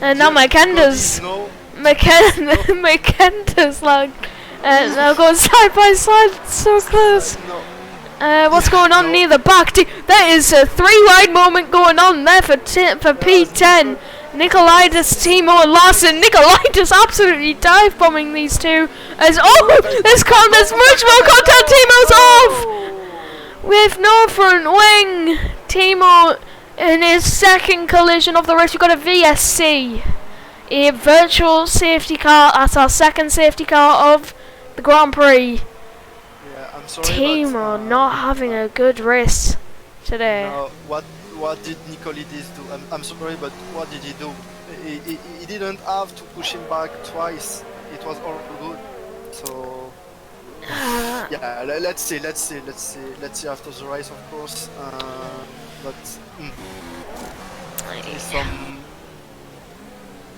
And now Makenda's lagged Now going side by side, so close. No. What's going on No. near the back? There is a 3-wide moment going on there for P10. Nikolaitis, Timo, and Larson. Nikolaitis absolutely dive bombing these two. As there's much more contact. Timo's off with no front wing. Timo in his second collision of the race. We've got a VSC, a virtual safety car. That's our second safety car of the Grand Prix. Yeah, I'm sorry. Timo not having a good race today. No, what did Nikolidis do? I'm sorry, but what did he do? He didn't have to push him back twice. It was all good. So yeah, let's see after the race, of course. But some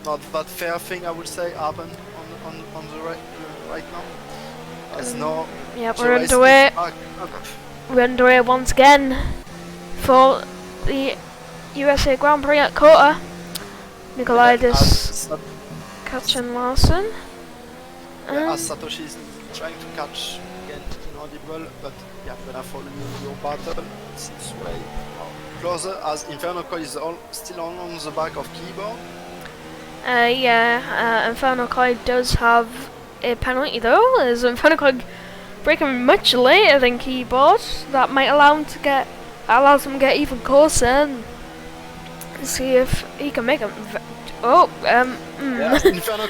not that fair thing, I would say, happened on the right now. As no. Yeah, the we're race underway. is back. We're underway once again for the USA Grand Prix at Kota. Nikolaitis catching Larson. As Satoshi is trying to catch again inaudible, but yeah, I'm gonna follow your battle. It's way closer as Inferno Coil is still on the back of keyboard. Inferno Coil does have a penalty though, as Inferno Coil braking much later than keyboard. That might allow him to get even closer and see if he can make him.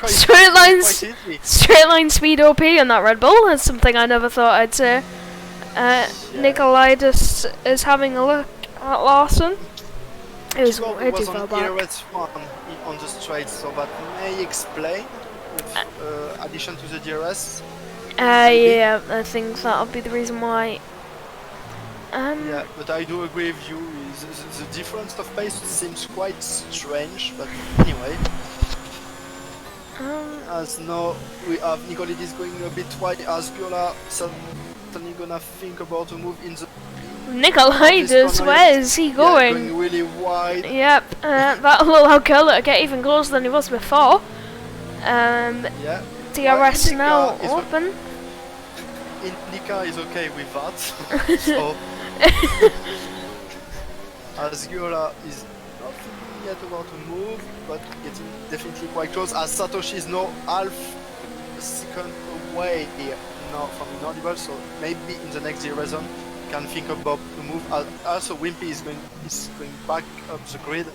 Straight line speed OP on that Red Bull. That's something I never thought I'd say. Nikolaitis is having a look at Larson. It was way too far back. On the straight, so that may explain with addition to the DRS. Yeah, I think that'll be the reason why. Yeah, but I do agree with you. The difference of pace seems quite strange, but anyway. As now we have Nikolidis going a bit wide, as Giola certainly gonna think about a move in the. Nikolaitis, where is he going? Going really wide. Yep, that'll allow Giola to get even closer than he was before. Yeah. DRS now open. IndyCar is okay with that. So, as Giola is not thinking yet about a move, but getting definitely quite close, as Satoshi is now half a second away now from inaudible, so maybe in the next zone can think about a move. Also Wimpy is going back up the grid.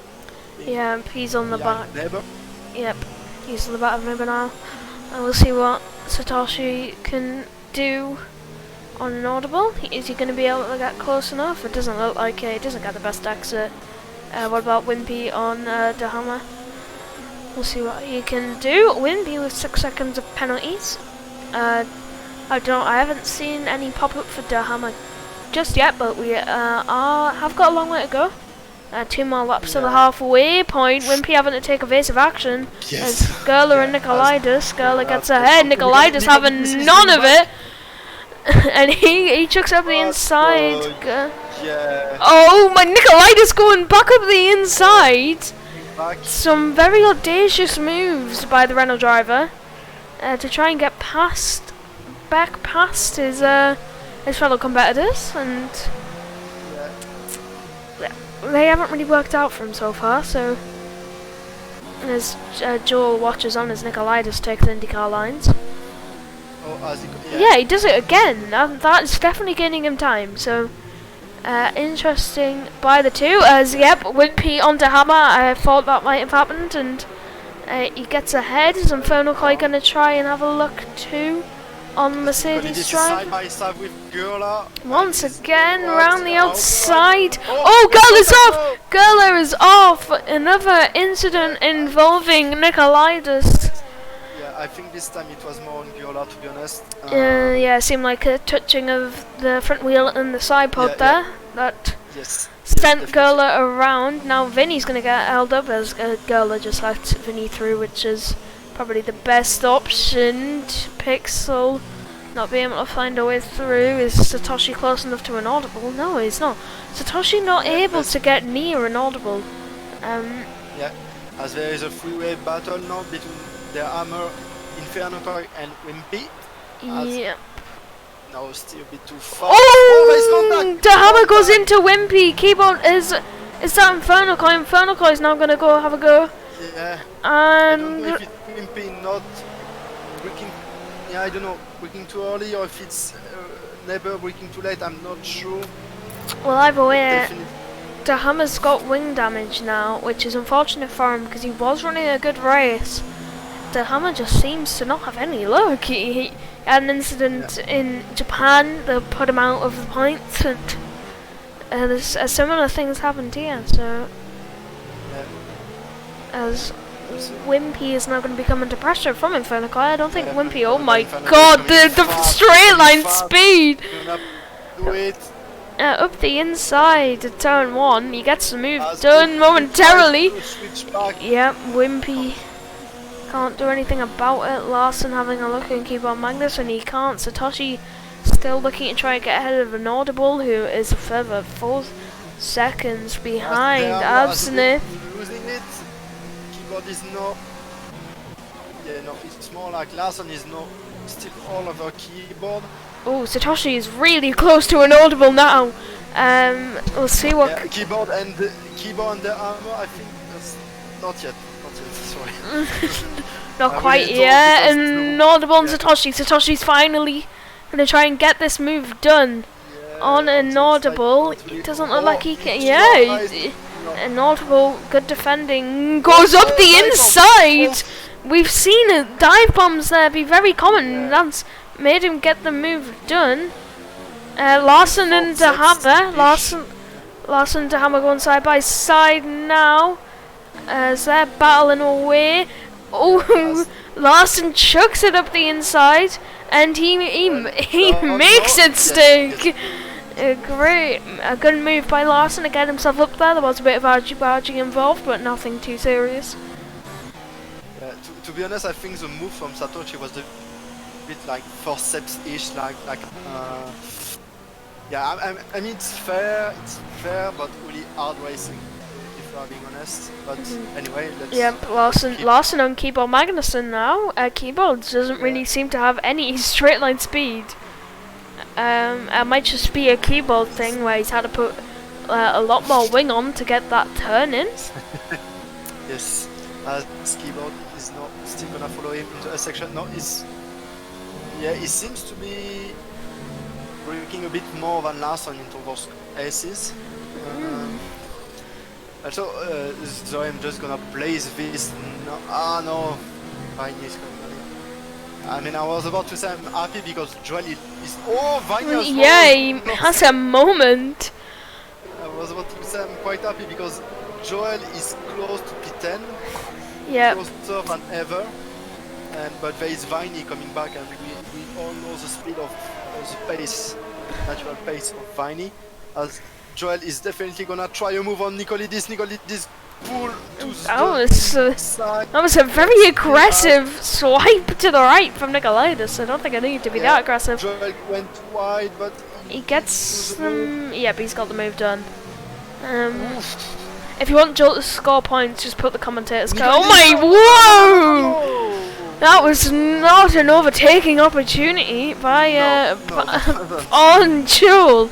Yeah, he's on the back. Neighbor. Yep, he's on the back of Neighbor now. And we'll see what Satoshi can do on inaudible. Is he going to be able to get close enough? It doesn't look like it. He doesn't get the best exit. What about Wimpy on Dahama? We'll see what he can do. Wimpy with 6 seconds of penalties. I haven't seen any pop up for Dahama just yet, but we have got a long way to go. 2 more laps to the halfway point. Wimpy having to take evasive action as Gerler and Nikolaitis. Gerler gets ahead. Nikolaitis having none of it. And he chucks up the inside. Oh, my Nikolaitis going back up the inside. Some very audacious moves by the Renault driver to try and get back past his fellow competitors, and they haven't really worked out for him so far. So as Joel watches on as Nikolaitis takes the IndyCar lines. Yeah, he does it again. That is definitely gaining him time. So interesting by the two. As Wimpy onto Hammer. I thought that might have happened, and he gets ahead. Is Inferno Koi going to try and have a look too on Mercedes drive? Side by side with Gurla. Once again, around the outside. Gurla's off! Gurla is off! Another incident involving Nikolaitis. I think this time it was more on Giola, to be honest. Yeah, it seemed like a touching of the front wheel and the side pod there. That sent Gurla around. Now Vinny's going to get held up as Gurla just let Vinny through, which is probably the best option. Pixel not being able to find a way through. Is Satoshi close enough to inaudible? No, he's not. Satoshi not able to get near inaudible. As there is a freeway battle now between the Hammer, Inferno Koi and Wimpy. Yeah. No, still a bit too far. There's contact! The hammer goes Contact! into Wimpy. Keyboard is that Infernal Coil? Infernal Coil is now gonna go have a go. Yeah. I don't know And if it's Wimpy not breaking. Yeah, I don't know, breaking too early or if it's never breaking too late. I'm not sure. well, either way, Definitely. the hammer's got wing damage now, which is unfortunate for him because he was running a good race. The hammer just seems to not have any luck. He had an incident in Japan that put him out of the points, and there's similar things happened here. So, Yeah. as Wimpy is now going to be coming to pressure from Infernal Coil, I don't think Yeah, Wimpy. Oh my Infernal Coil God! coming The fast, straight line fast. speed. Gonna do it. Up the inside of turn 1, he gets the move As done Wimpy momentarily. tries to switch back. Yep, Wimpy can't do anything about it. Larson having a look and keep on Magnus, and he can't. Satoshi still looking to try and get ahead of Inaudible, who is a further 4 seconds behind Absinthe. Losing it. Keyboard is not. Yeah, no, it's more like Larson is not still all over keyboard. Oh, Satoshi is really close to Inaudible now. We'll see what. Yeah, keyboard and the armor. I think that's not yet. Sorry. Not I quite really yet. thought because Inaudible and yeah. Satoshi. Satoshi's finally gonna try and get this move done. On Inaudible, it doesn't look like he can. Yeah, Inaudible, good defending, goes up the inside. We've seen it. Dive bombs there be very common. That's made him get the move done. Larson and the hammer. Larson and the hammer going side by side now. As they're battling away. Oh, Larson chucks it up the inside, and he makes it stick. A good move by Larson to get himself up there. There was a bit of argy-bargy involved, but nothing too serious. Yeah, to be honest, I think the move from Satoshi was a bit like forceps-ish, yeah. I mean it's fair, but really hard racing, if I'm being honest. But anyway, let's. Yep, Larson on Keyboard Magnussen now. Keyboard doesn't really seem to have any straight line speed. It might just be a keyboard thing where he's had to put a lot more wing on to get that turn in. Yes, his keyboard is not still gonna follow him into a section. No, he seems to be breaking a bit more than Larson into those aces. Also, so I'm just gonna blaze this. No, Viney is coming on in. I mean, I was about to say I'm happy because Joel is. Oh, Viney has Yeah, he fallen. has a moment. I was about to say I'm quite happy because Joel is close to P10. Yep. Closer than ever. But there is Viney coming back, and we all know the speed of the pace, natural pace of Viney. As Joel is definitely gonna try a move on Nicolidis. Nicolidis pull to the side. That was a very aggressive swipe to the right from Nicolaitis. I don't think I need to be that aggressive. Joel went wide, but he gets them. Yep, he's got the move done. If you want Joel to score points, just put the commentators. Oh my! Whoa! That was not an overtaking opportunity by on Joel.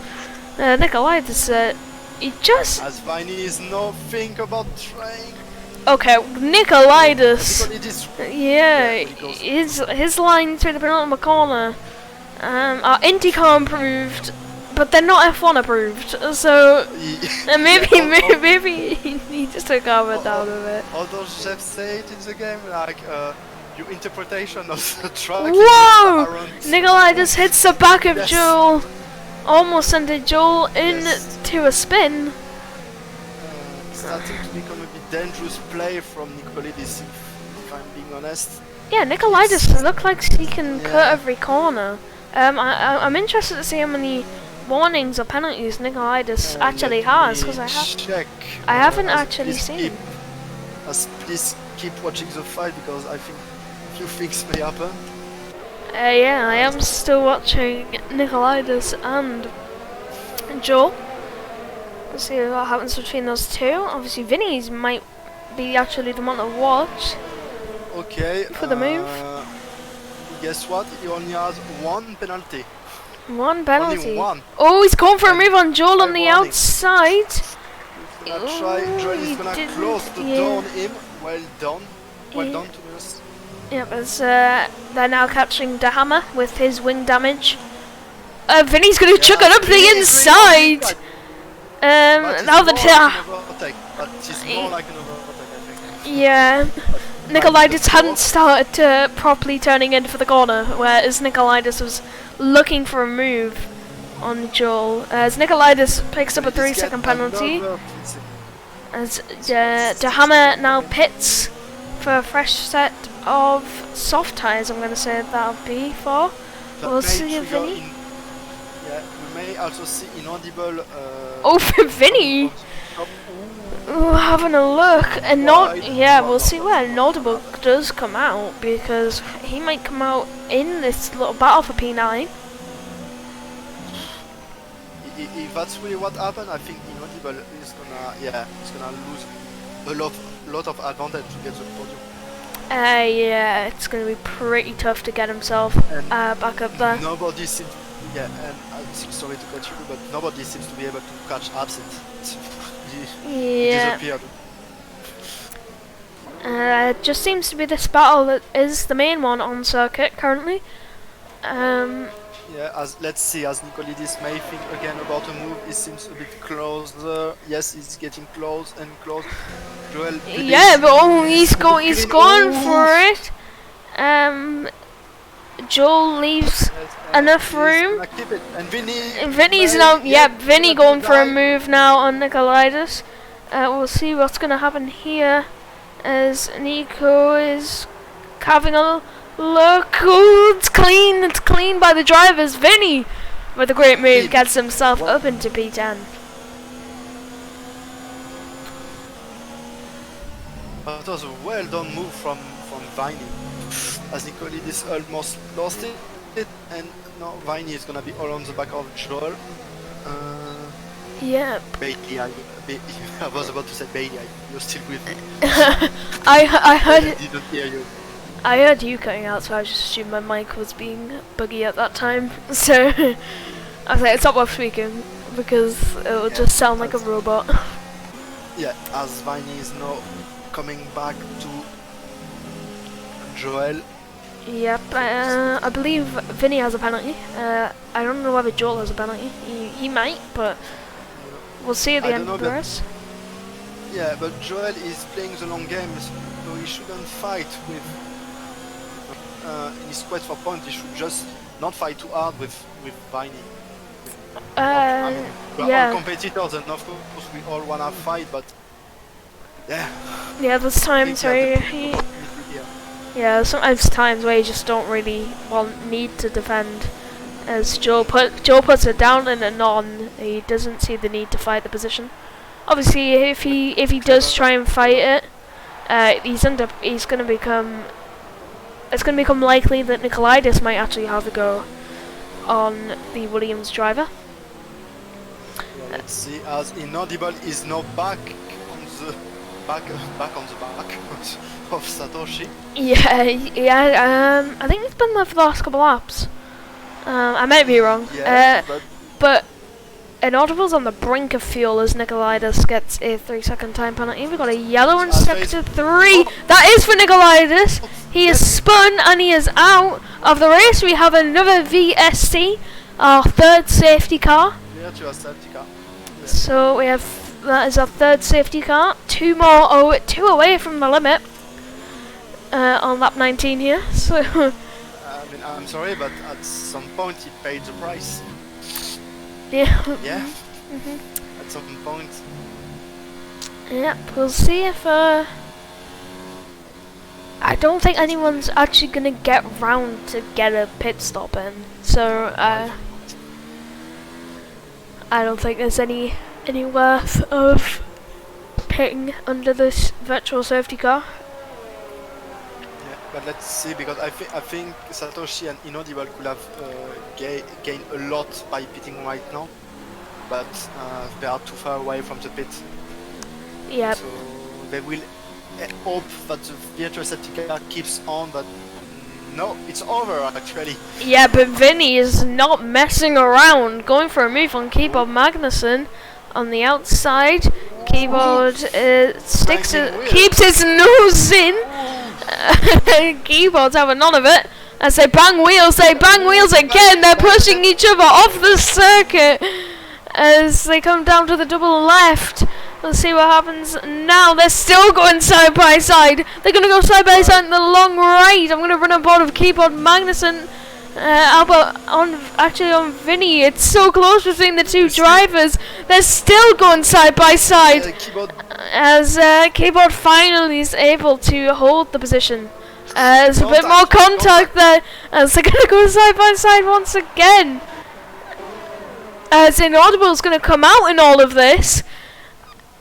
Nicolaitis, he just. As Viney is not think about trying. Okay, Nicolaitis. Yeah, Nicolaitis. his line through the penultimate corner are IndyCar approved, but they're not F1 approved. So maybe he needs to carve it out of it. Although chefs say it in the game, like your interpretation of the track. Whoa! Nicolaitis hits the back of Joel. Almost sent Joel into a spin. Starting to become a bit dangerous play from Nicolidis, if I'm being honest. Yeah, Nicolaitis looks like he can cut every corner. I'm interested to see how many warnings or penalties Nicolaitis actually has, because I haven't actually seen. Please keep watching the fight because I think a few things may happen. Yeah, I am still watching Nicolaitis and Joel. Let's see what happens between those two. Obviously, Vinny's might be actually the one to watch. Okay. For the move. guess what? He only has one penalty. One penalty. Only one. Oh, he's going for a move on Joel on the warning. outside. He's gonna try. Joel is he gonna didn't- close the yeah. door on him. Well done. Well Yeah. done, to be honest. Yep, as they're now catching the hammer with his wing damage. Vinny's going to chuck it up Vinny the is inside. But Now the it's more like an overtake. But it's more like an overtake, I think. yeah, Nikolaitis hadn't started properly turning in for the corner, whereas Nikolaitis was looking for a move on Joel. As Nikolaitis picks up a 3-second penalty, as the hammer now pits for a fresh set of soft tyres. I'm going to say that'll be for. We'll see if Vinny. Yeah, we may also see inaudible. Oh, for Vinny! Ooh, having a look, and not. Yeah, we'll see where Inaudible does come out, because he might come out in this little battle for P9. If that's really what happened, I think inaudible is gonna lose a lot of advantage to get the podium. Yeah, it's going to be pretty tough to get himself back up there. Nobody seems. Yeah, and I'm sorry to cut you, but nobody seems to be able to catch absent. He disappeared. It just seems to be this battle that is the main one on circuit currently. Yeah, let's see, as Nikolidis may think again about a move, he seems a bit closer. Yes, he's getting close and close. Joel, please. Yeah, but he's going for it. Joel leaves enough room. Keep it. And Vinny's now, Vinny going for a move now on Nikolaitis. We'll see what's going to happen here as Nico is having a look. Oh, it's clean by the drivers. Vinny, with a great move, gets himself up into P10. That was a well done move from Viney, as Nikolidis almost lost it, and now Viney is gonna be all on the back of Joel. Yeah. Bailey, I was about to say Bailey. You're still with me. I heard I didn't hear you. I heard you cutting out, so I just assumed my mic was being buggy at that time. So I was like, it's not worth speaking because it will just sound like a robot. Yeah, as Viney is now coming back to Joel. Yep, I believe Vinny has a penalty. I don't know whether Joel has a penalty. He might, but we'll see at the end of the race. Yeah, but Joel is playing the long game, so he shouldn't fight with. In his quest for points, he should just not fight too hard with Viney. I mean, we're all competitors, and of course we all wanna fight, but yeah. Yeah, there's times where sometimes times where you just don't really need to defend. As Joe puts it down in a non, he doesn't see the need to fight the position. Obviously, if he does try and fight it, it's going to become likely that Nikolaitis might actually have a go on the Williams driver. Yeah, let's see, as Inaudible is now back on the back of Satoshi. Yeah. I think it's been there for the last couple laps. I might be wrong. Yeah, but Inaudible's on the brink of fuel as Nikolaitis gets a 3-second time penalty. We've got a yellow in sector 3. That is for Nikolaitis. He is spun and he is out of the race. We have another VSC, our third safety car. Virtual safety car. Yeah. So that is our third safety car. Two more, two away from the limit on lap 19 here. So I mean, I'm sorry, but at some point he paid the price. yeah. Yeah. At some point. Yep, we'll see if I don't think anyone's actually gonna get round to get a pit stop in. So I don't think there's any worth of pitting under this virtual safety car. Yeah, but let's see, because I think Satoshi and Inaudible could have gained a lot by pitting right now, but they are too far away from the pit. Yeah. So they will hope that the virtual safety car keeps on, but No, it's over actually. Yeah, but Vinny is not messing around. Going for a move on Keyboard Magnussen on the outside. Keyboard keeps his nose in. Keyboard's having none of it. As they bang wheels again. They're pushing each other off the circuit as they come down to the double left. Let's see what happens now. They're still going side by side. They're going to go side by side in the long right. I'm going to run on board of Keyboard Magnussen. Albert on Vinny. It's so close between the two drivers. They're still going side by side. As Keyboard finally is able to hold the position. There's a bit more contact there. As they're going to go side by side once again. As Inaudible is going to come out in all of this.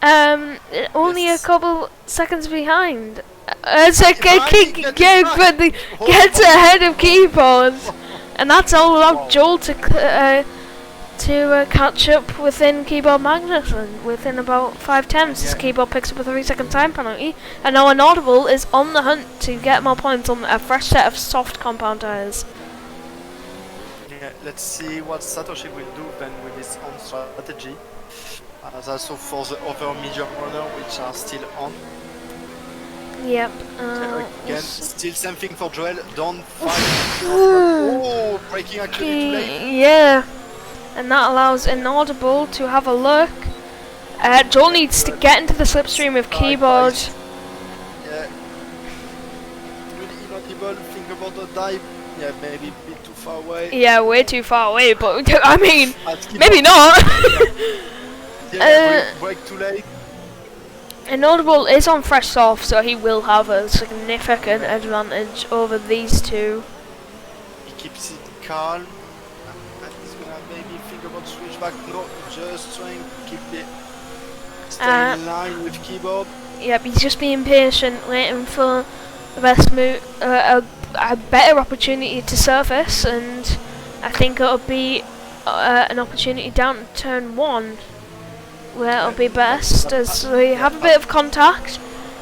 Only a couple seconds behind. Gets ahead of Keyboard, and that's all allowed Joel to catch up within Keyboard Magnussen within about 5 tenths. As Keyboard picks up a 3-second time penalty, and now Inaudible is on the hunt to get more points on a fresh set of soft compound tires. Yeah, let's see what Satoshi will do then with his own strategy. As also for the other medium runner which are still on. Yep. Again, still same thing for Joel. Don't fight. Oh, braking actually too late. Yeah, and that allows Inaudible to have a look. Joel needs to get into the slipstream with Keyboard. Yeah. Really Inaudible. Think about the dive. Yeah, maybe a bit too far away. Yeah, way too far away. But I mean, maybe not. Yeah, brake too late. Inaudible is on fresh soft, so he will have a significant advantage over these two. He keeps it calm. And he's gonna maybe think about switch back. No, just trying to keep it stay in line with Keyboard. Yep, he's just being patient, waiting for the best move, a better opportunity to surface, and I think it'll be an opportunity down to turn 1. Where it'll be best as we have a bit of contact.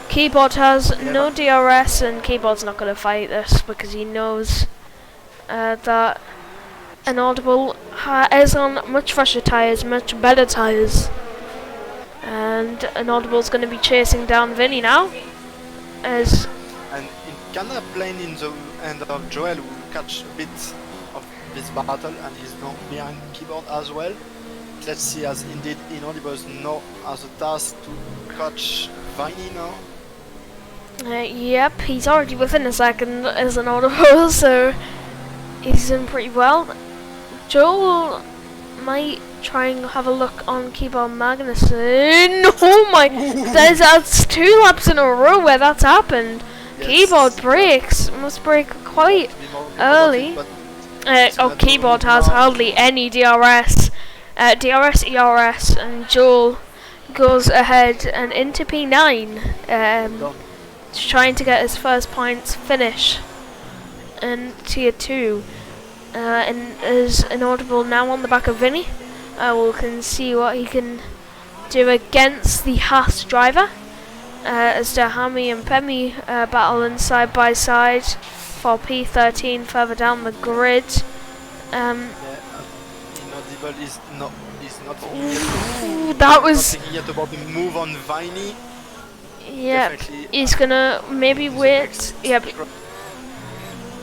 Keyboard has no DRS, and Keyboard's not going to fight this because he knows that Inaudible is on much fresher tyres, much better tyres. And Inaudible's going to be chasing down Vinny now. And kind of playing in the end of Joel will catch a bit of this battle, and he's now behind Keyboard as well. Let's see, as indeed Inaudible now has a task to catch Viney now. Yep, he's already within a second as Inaudible, so he's doing pretty well. Joel might try and have a look on Keyboard Magnussen. Oh my, that's 2 laps in a row where that's happened. Yes. Keyboard brakes, must brake quite early. Keyboard has hardly any DRS. DRS, ERS, and Joel goes ahead and into P9, trying to get his first points finish in Tier 2. And is Inaudible now on the back of Vinny. We can see what he can do against the Haas driver. As Dahami and Pemi battling side by side for P13 further down the grid. Inaudible is not that was thinking yet about the move on Viney. Yep, he's gonna maybe wait. Yep,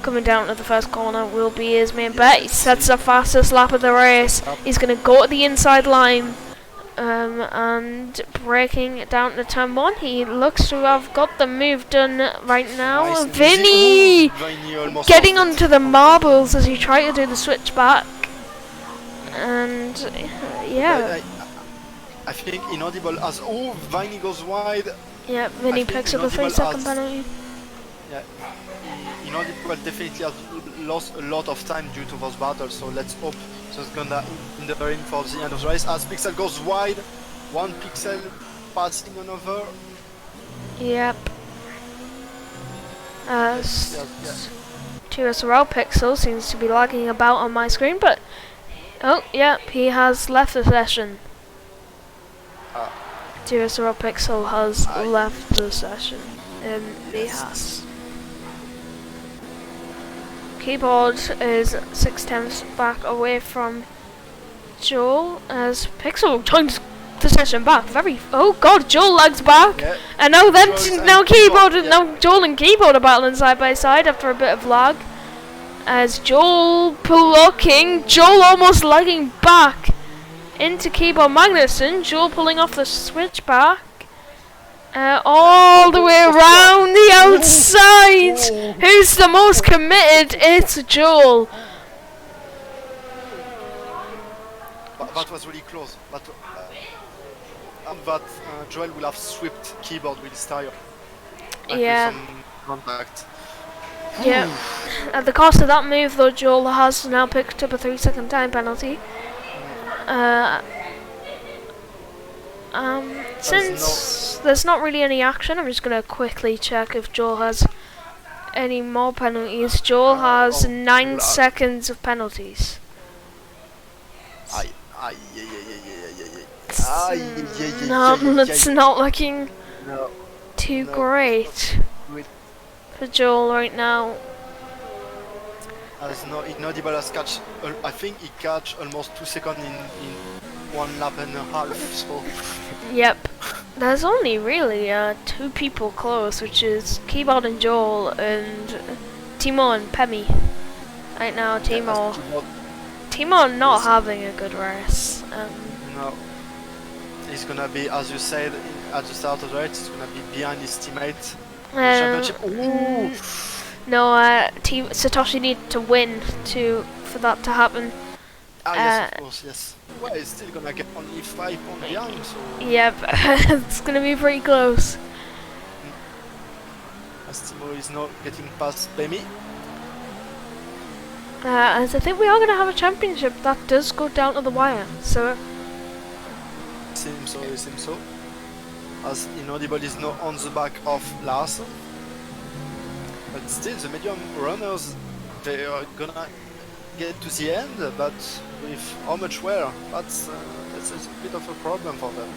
coming down to the first corner will be his main bet. He sets the fastest lap of the race. He's gonna go to the inside line and braking down to turn 1. He looks to have got the move done right now. Nice. Vinny getting onto the marbles as he tried to do the switch back. And yeah, I think Inaudible has. Oh, Viney goes wide. Yeah, Vinny picks up a 3-second penalty. Yeah, Inaudible definitely has lost a lot of time due to those battles. So let's hope it's gonna in the ring for the end of the race. As Pixel goes wide, 1 pixel passing another. Yep. TSRL Pixel seems to be lagging about on my screen, but. Oh, yep, he has left the session. TSRL Pixel has left the session in the Haas. Keyboard is 6 tenths back away from Joel as Pixel joins the session back. Oh god, Joel lags back, Yeah. and now Joel Keyboard and yeah. now Joel and Keyboard are battling side by side after a bit of lag. As Joel blocking, Joel almost lagging back into Keyboard. Magnussen, Joel pulling off the switchback. All the way around the outside. Who's the most committed? It's Joel. That was really close. But Joel will have swept Keyboard with his tire. Like Yeah. with some contact. Yeah. At the cost of that move, though, Joel has now picked up a 3-second time penalty. Since there's not really any action, I'm just gonna quickly check if Joel has any more penalties. Joel has 9 seconds of penalties. No, it's not looking No. too No. great Wait. for Joel right now. As Inaudible has catch, I think he catch almost 2 seconds in 1 lap and a half. So Yep. There's only really 2 people close, which is Keyboard and Joel and Timo and Pemi. Right now, Timo not having a good race. no, he's gonna be, as you said at the start of the race, he's gonna be behind his teammate. Championship. Ooh. No, Satoshi needed to win for that to happen. Yes, of course, yes. Well, he's still gonna get only 5 points behind, so Yep, it's gonna be pretty close. as Timo is not getting past Pemi. As I think we are gonna have a championship that does go down to the wire. So Seems so. As Inaudible is not on the back of Larson. But still, the medium runners, they are gonna get to the end, but with how much wear? That's a bit of a problem for them.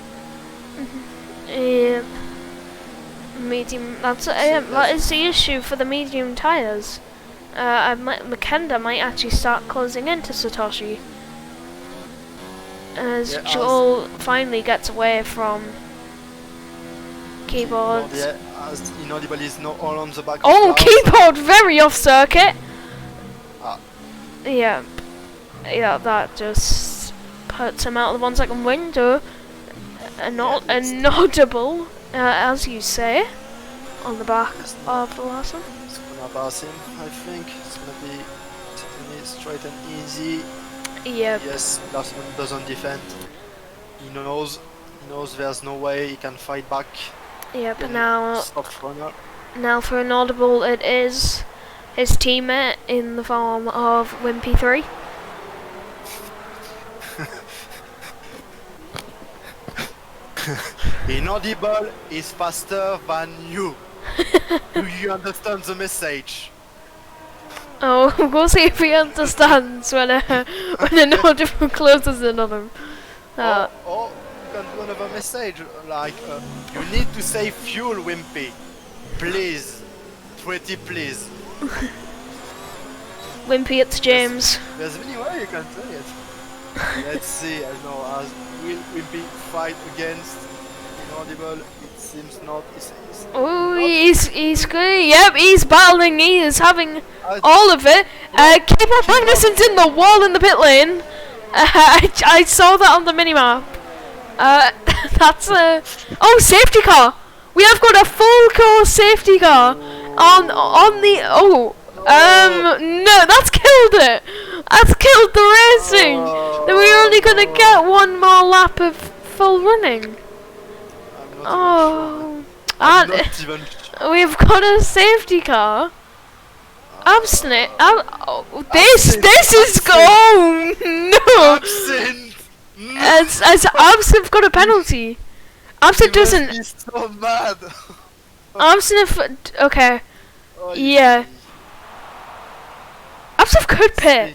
medium. That is the issue for the medium tires. Makenda might actually start closing into Satoshi as Joel finally gets away from Keyboard. Yeah, as Inaudible is not all on the back. Oh, of Keyboard very off circuit. Ah. Yeah, that just puts him out of the 1 second window. Notable, as you say, on the back of the last one. It's gonna pass him, I think. It's gonna be certainly straight and easy. Yep. Yes, Larson doesn't defend. He knows there's no way he can fight back. Yep. Then Now soft runner. for an audible, it is his teammate in the form of Wimpy3. Inaudible is faster than you. Do you understand the message? Oh, we'll see if he understands when an audible closes in on him. Or you can do another message like you need to save fuel, Wimpy. Please. Pretty please. Wimpy, it's James. There's many ways you can say it. Let's see, I know, as will Wimpy fight against Inaudible? It seems not. Oh, he's good. Yep, he's battling. He is having all of it. Keyboard Magnussen's in the wall in the pit lane. I saw that on the minimap. That's a safety car. We have got a full course safety car on the no, that's killed it. That's killed the racing. Then we're only gonna get 1 more lap of full running. I'm not even sure. We've got a safety car. Abstinent. This is no. As Absinthe got a penalty. Absinthe doesn't. He's so mad. Absinthe. Okay. Yeah. Absinthe could pit.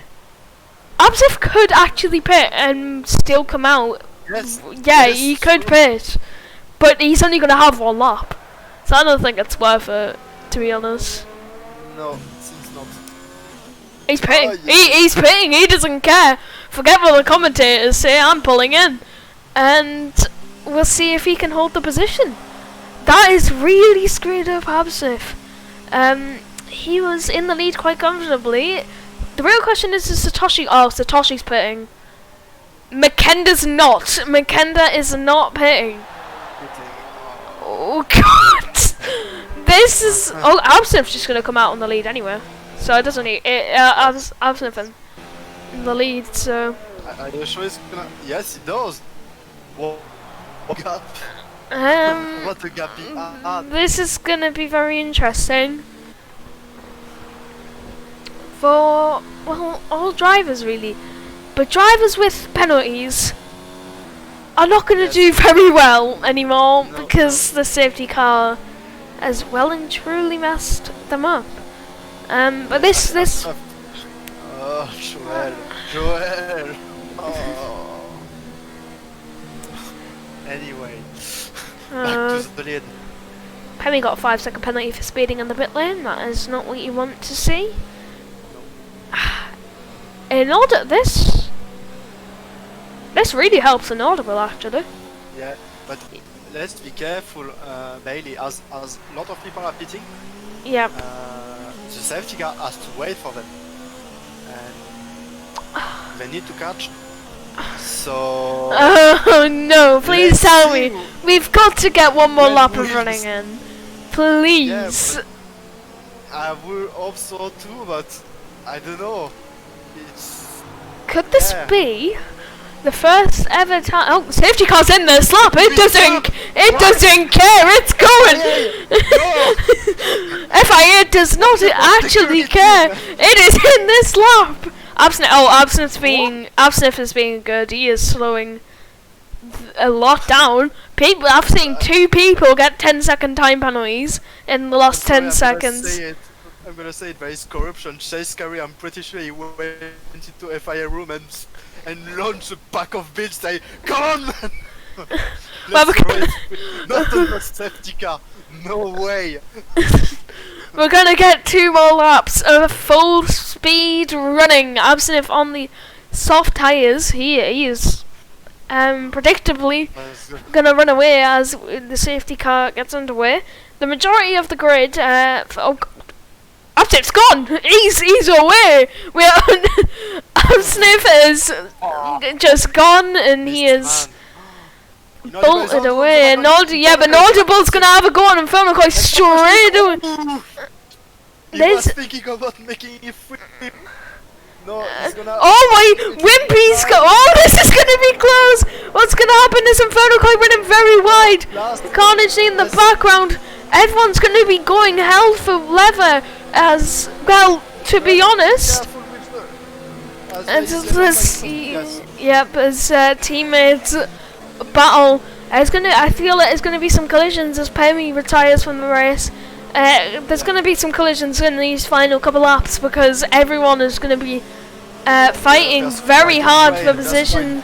Absinthe could actually pit and still come out. Yes. Yeah, he could pit, but he's only gonna have 1 lap, so I don't think it's worth it, to be honest. No, it seems not. He's pitting. Oh, yes. He's pitting. He doesn't care. Forget what the commentators say. I'm pulling in, and we'll see if he can hold the position. That is really screwed up Absnif. He was in the lead quite comfortably. The real question is Satoshi. Oh, Satoshi's pitting. McKenda's not. McKenda is not pitting. Oh god! This is. Oh, Absnif's just gonna come out on the lead anyway. So it doesn't need. Absnif in the lead, so. Are you sure it's gonna? Yes, it does. Whoa. What gap? What a gap he had. This is gonna be very interesting. For, well, all drivers really. But drivers with penalties are not going to do very well anymore because the safety car has well and truly messed them up. But this... Oh, Joel. Oh. Anyway, back to the lead. Penny got a 5-second penalty for speeding in the pit lane. That is not what you want to see. In order, this really helps an audible actually. Yeah, but let's be careful, Bailey, as a lot of people are pitting. Yeah. The safety car has to wait for them, and they need to catch. So. Oh no! Please tell me we've got to get one more lap of Please. running in. Please. Yeah, I would hope so too, but I don't know. Could this be the first ever time? Oh, safety car's in the slap. It doesn't care. It's going. FIA does not actually care. It is in this lap. Absnif is being good. He is slowing a lot down. I've seen 2 people get 10-second time penalties in the last 10 seconds. I'm gonna say it, there is corruption. Chase Carey, I'm pretty sure he went into FIA room and launched a pack of bills saying, "Come on, man! Let's race. Not on the safety car. No way." We're gonna get 2 more laps of full speed running. Absnif on the soft tyres. He is predictably gonna run away as the safety car gets underway. The majority of the grid. Absnif's gone. He's away. Absnif is just gone, and he is bolted away. And Audible's gonna have a go on Inferno quite straight away. He was thinking about making it free. No, he's gonna. Oh my! Wimpy's go. Oh, this is gonna be close. What's gonna happen? This Inferno quite running very wide. Carnage in the background. Everyone's gonna be going hell for leather. As well, to be honest, as teammates battle, I feel that there's gonna be some collisions as Pemi retires from the race. There's gonna be some collisions in these final couple laps because everyone is gonna be fighting very hard for position.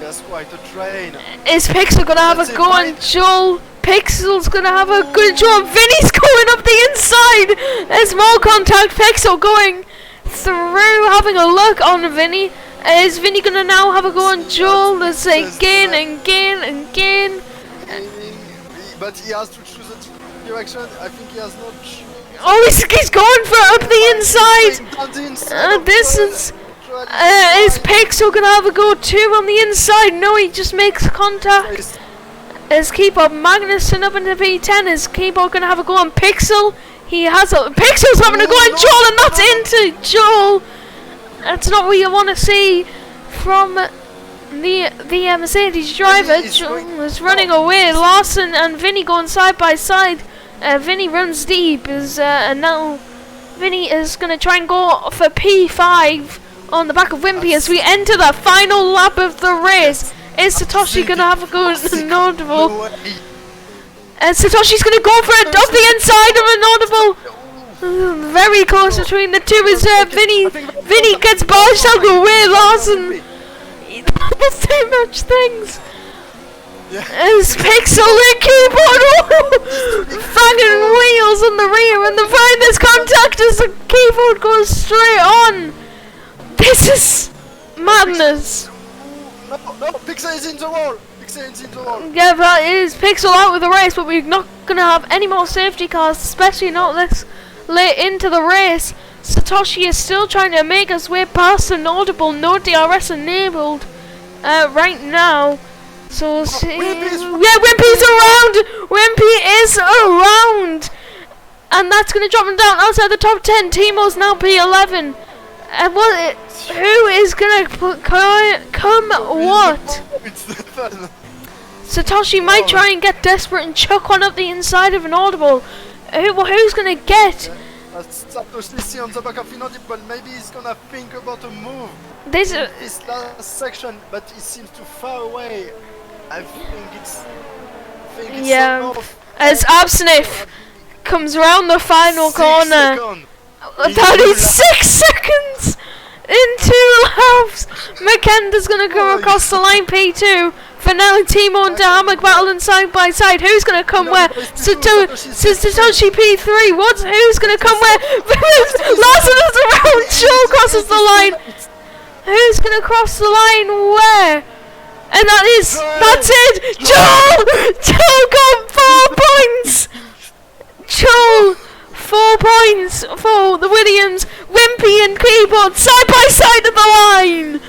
That's quite a train. Is Pixel gonna have a go on Joel? Pixel's gonna have a good job. Vinny's going up the inside. There's more contact. Pixel going through, having a look on Vinny. Is Vinny gonna now have a go on Joel? There's a gain and gain and gain. But he has to choose a direction. I think he has not. Oh, he's going for up the inside. This is Pixel gonna have a go too on the inside? No, he just makes contact. Is Keyboard Magnuson up into P10? Is Keyboard gonna have a go on Pixel? Pixel's having a go on Joel, and that's into Joel. That's not what you want to see from the Mercedes driver. Joel is running away. Larson and Vinny going side by side. Vinny runs deep, and now Vinny is gonna try and go for P5 on the back of Wimpy as we enter the final lap of the race. Is Satoshi gonna have a go at an audible? And Satoshi's gonna go for it up the inside of an audible. Very close between the two is Vinny. Vinny gets barged out the way. Larson. There's too much things. As Pixel and Keyboard fanging wheels on the rear, and the furthest contact is the P4 goes straight on. This is madness. No, Pixel is in the wall. Pixel is in the wall. Yeah, that is Pixel out with the race, but we're not gonna have any more safety cars, especially not this late into the race. Satoshi is still trying to make his way past an audible, no DRS enabled right now. So Wimpy's around. Wimpy is around, and that's gonna drop him down outside the top 10. Timo's now P11. And who is gonna come what? Satoshi might try and get desperate and chuck one up the inside of an audible. Who's gonna get? Satoshi on the back of inaudible. Maybe he's gonna think about a move. This last section, but it seems too far away. I think it's. Yeah. As Absnif comes around the final corner. That is 6 seconds in 2 laps. McKenda's gonna go across the line. P2. Finale, Timo and Dahamik battling side by side. Who's gonna come where? Satoshi P3. Who's gonna come where? Larson is around. Joel crosses the line. Who's gonna cross the line where? And that's it. Joel got 4 points. Joel. 4 points for the Williams. Wimpy and Keyboard side by side at the line.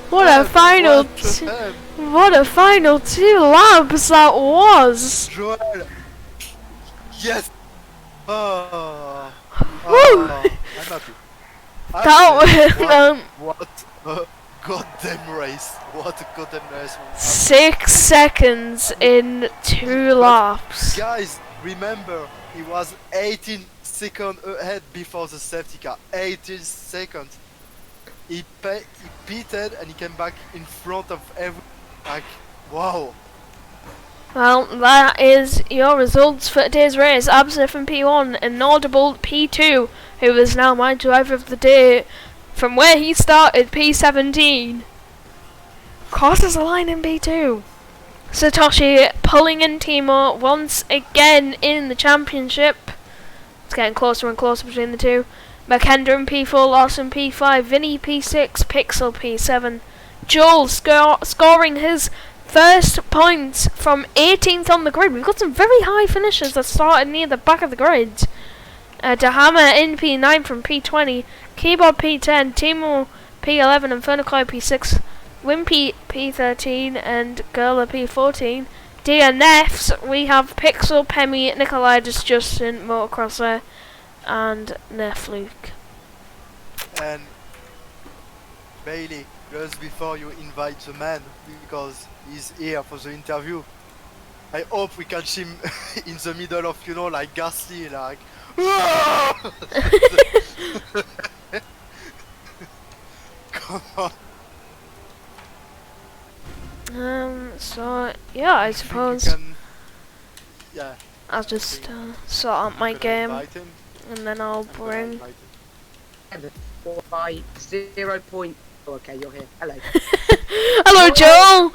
What a final! What a final 2 laps that was. Joel. Yes. I'm happy. What a goddamn race. What a goddamn race. 6 seconds in 2 laps. Guys, remember, he was 18 seconds ahead before the safety car. 18 seconds. He pitted and he came back in front of every. Like, wow. Well, that is your results for today's race. Absnif and P1, Inaudible P2, who is now my driver of the day. From where he started, P17. Crosses the line in P2. Satoshi pulling in Timo once again in the championship. It's getting closer and closer between the two. McKenda in P4, Larson P5, Vinny P6, Pixel P7. Joel scoring his first points from 18th on the grid. We've got some very high finishes that started near the back of the grid. Dahama in P9 from P20, Keyboard P10, Timo P11 and Fernacloy P6, Wimpy P13 and Gerla P14. DNFs, we have Pixel, Pemi, Nikolaitis, Justin, Motocrosser and Nef Luke. And Bailey, just before you invite the man, because he's here for the interview, I hope we catch him in the middle of, you know, like Gasly, like come on. So yeah, I suppose Yeah. I'll just sort out my game and then I'll bring 4 by 0 point. Oh, okay, you're here. Hello. Hello Joel!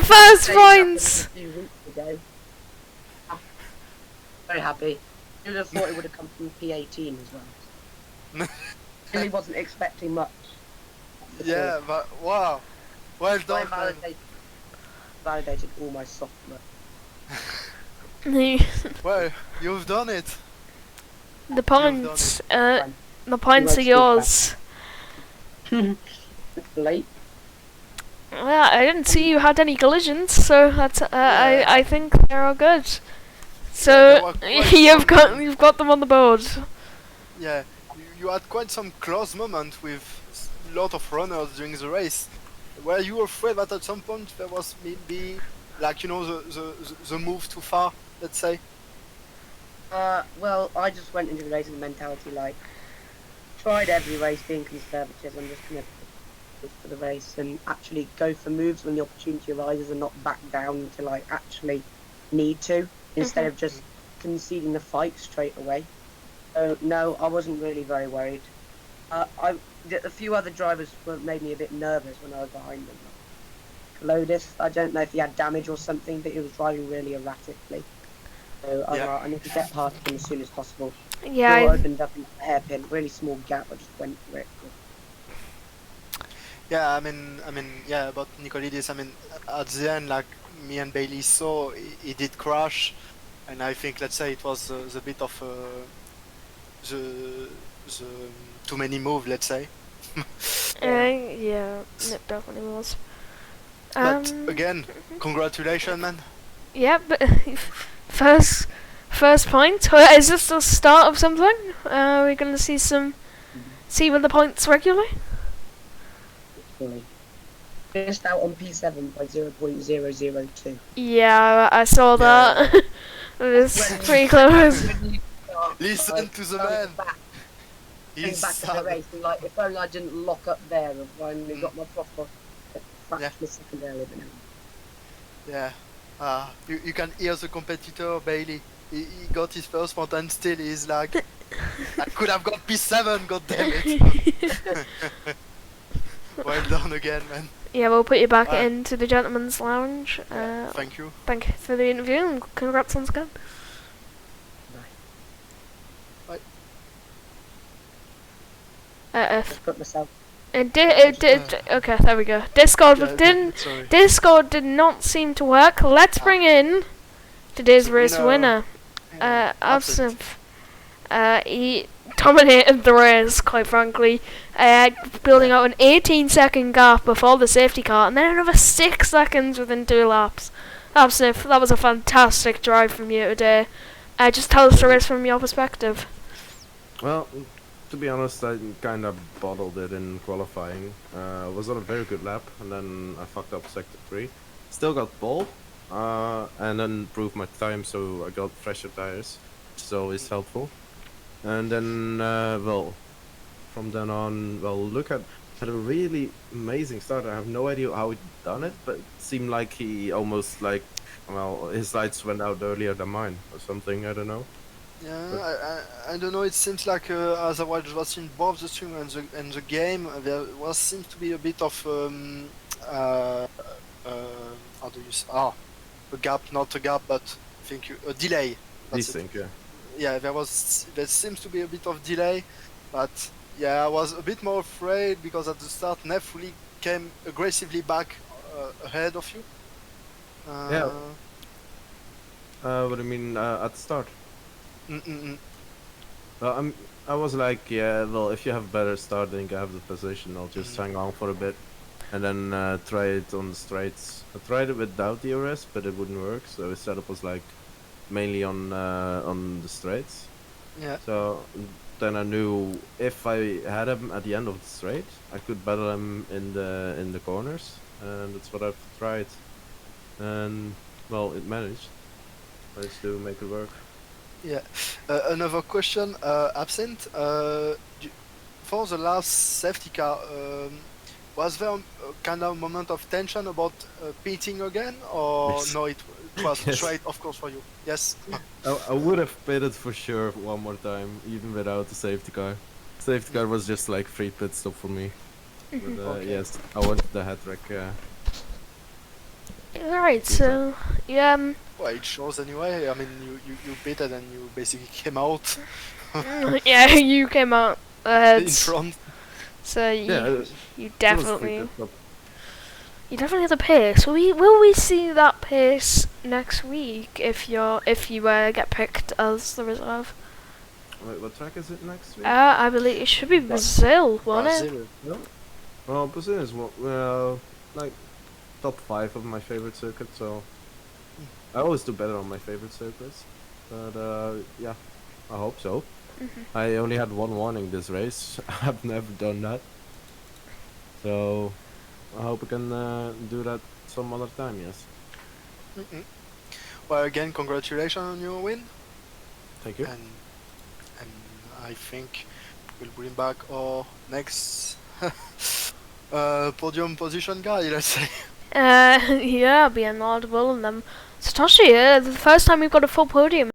First points! A few weeks ago. Very happy. You'd have thought it would have come from P18 as well. Really wasn't expecting much. Yeah, but wow. Well done, man. Validated all my software. Well, you've done it. The points are yours. Late. Well, I didn't see you had any collisions, so that's I think they're all good. So you've got them on the board. Yeah, you had quite some close moment with a lot of runners during the race. Were you afraid that at some point there was maybe, like, you know, the move too far, let's say? Well, I just went into the race with the mentality like, tried every race being conservative. I'm just gonna push for the race and actually go for moves when the opportunity arises and not back down until I actually need to, instead of just conceding the fight straight away. So no, I wasn't really very worried. A few other drivers made me a bit nervous when I was behind them. Lodis, I don't know if he had damage or something, but he was driving really erratically. So I was Yeah. like, I need to get past him as soon as possible. Yeah, Door opened up into a hairpin, really small gap. I just went for it. Yeah, yeah, about Nicolidis, at the end, like, me and Bailey saw, he did crash, and I think, let's say, it was the bit of the too many move, let's say. yeah, it definitely was. But again, congratulations, man. Yeah, but first point. Is this the start of something? Are we going to see with the points regularly? Fully. Just out on P7 by 0.002. Yeah, I saw that. It was pretty close. Listen to the man. Going He's back to the race, and like, if only I didn't lock up there, I've only got my proper fraction second earlier. But no. Yeah. You can hear the competitor, Bailey. He got his first point and still he's like, I could have got P7, god damn it. Well done again, man. Yeah, we'll put you back into the gentleman's lounge. Thank you. Thank you for the interview and congrats once again. Just put myself. Okay, there we go. Discord did not seem to work. Let's bring in today's race winner, Absinthe. He dominated the race, quite frankly, building out an 18-second gap before the safety car, and then another 6 seconds within 2 laps. Absinthe, that was a fantastic drive from you today. Just tell us the race from your perspective. Well, to be honest, I kind of bottled it in qualifying. Was on a very good lap, and then I fucked up sector 3. Still got pole, and then improved my time, so I got fresher tires, which is always helpful. And then, well, from then on, well, look at had a really amazing start. I have no idea how he done it, but it seemed like he almost like, well, his lights went out earlier than mine or something. I don't know. Yeah, I don't know. It seems like as I was watching both the stream and the game, there seems to be a bit of how do you say? A gap, not a gap, but I think a delay. Yeah, there seems to be a bit of delay, but yeah, I was a bit more afraid because at the start Neff really came aggressively back ahead of you. Yeah. What do you mean at the start? Well, I was like, yeah, well, if you have a better start, then you have the position. I'll just hang on for a bit, and then try it on the straights. I tried it without DRS, but it wouldn't work. So his setup was like mainly on the straights. Yeah. So then I knew if I had him at the end of the straight, I could battle him in the corners, and that's what I've tried. And well, it managed. Managed to make it work. Yeah. Another question, Absinthe. For the last safety car, was there a kind of moment of tension about pitting again, or Yes. no? It was Yes. straight, of course, for you. Yes. I would have pitted for sure one more time, even without the safety car. Safety car was just like free pit stop for me. But Okay. yes, I wanted the hat track. Right, so yeah. Well, it shows anyway. I mean, you pitted and you basically came out Yeah, you came out ahead. in front. So Yeah, you it was definitely free pit stop. have the pace. Will we see that pace next week if you get picked as the reserve? Wait, what track is it next week? I believe it should be Brazil, won't it? Brazil. No? Well, Brazil is well, like top 5 of my favorite circuits, so I always do better on my favorite circuits. But yeah, I hope so. I only had one warning this race. I've never done that, so I hope I can do that some other time. Yes. Well, again, congratulations on your win. Thank you. And I think we'll bring back our next podium position guy, let's say. Yeah, be inaudible and then Satoshi. The first time we've got a full podium.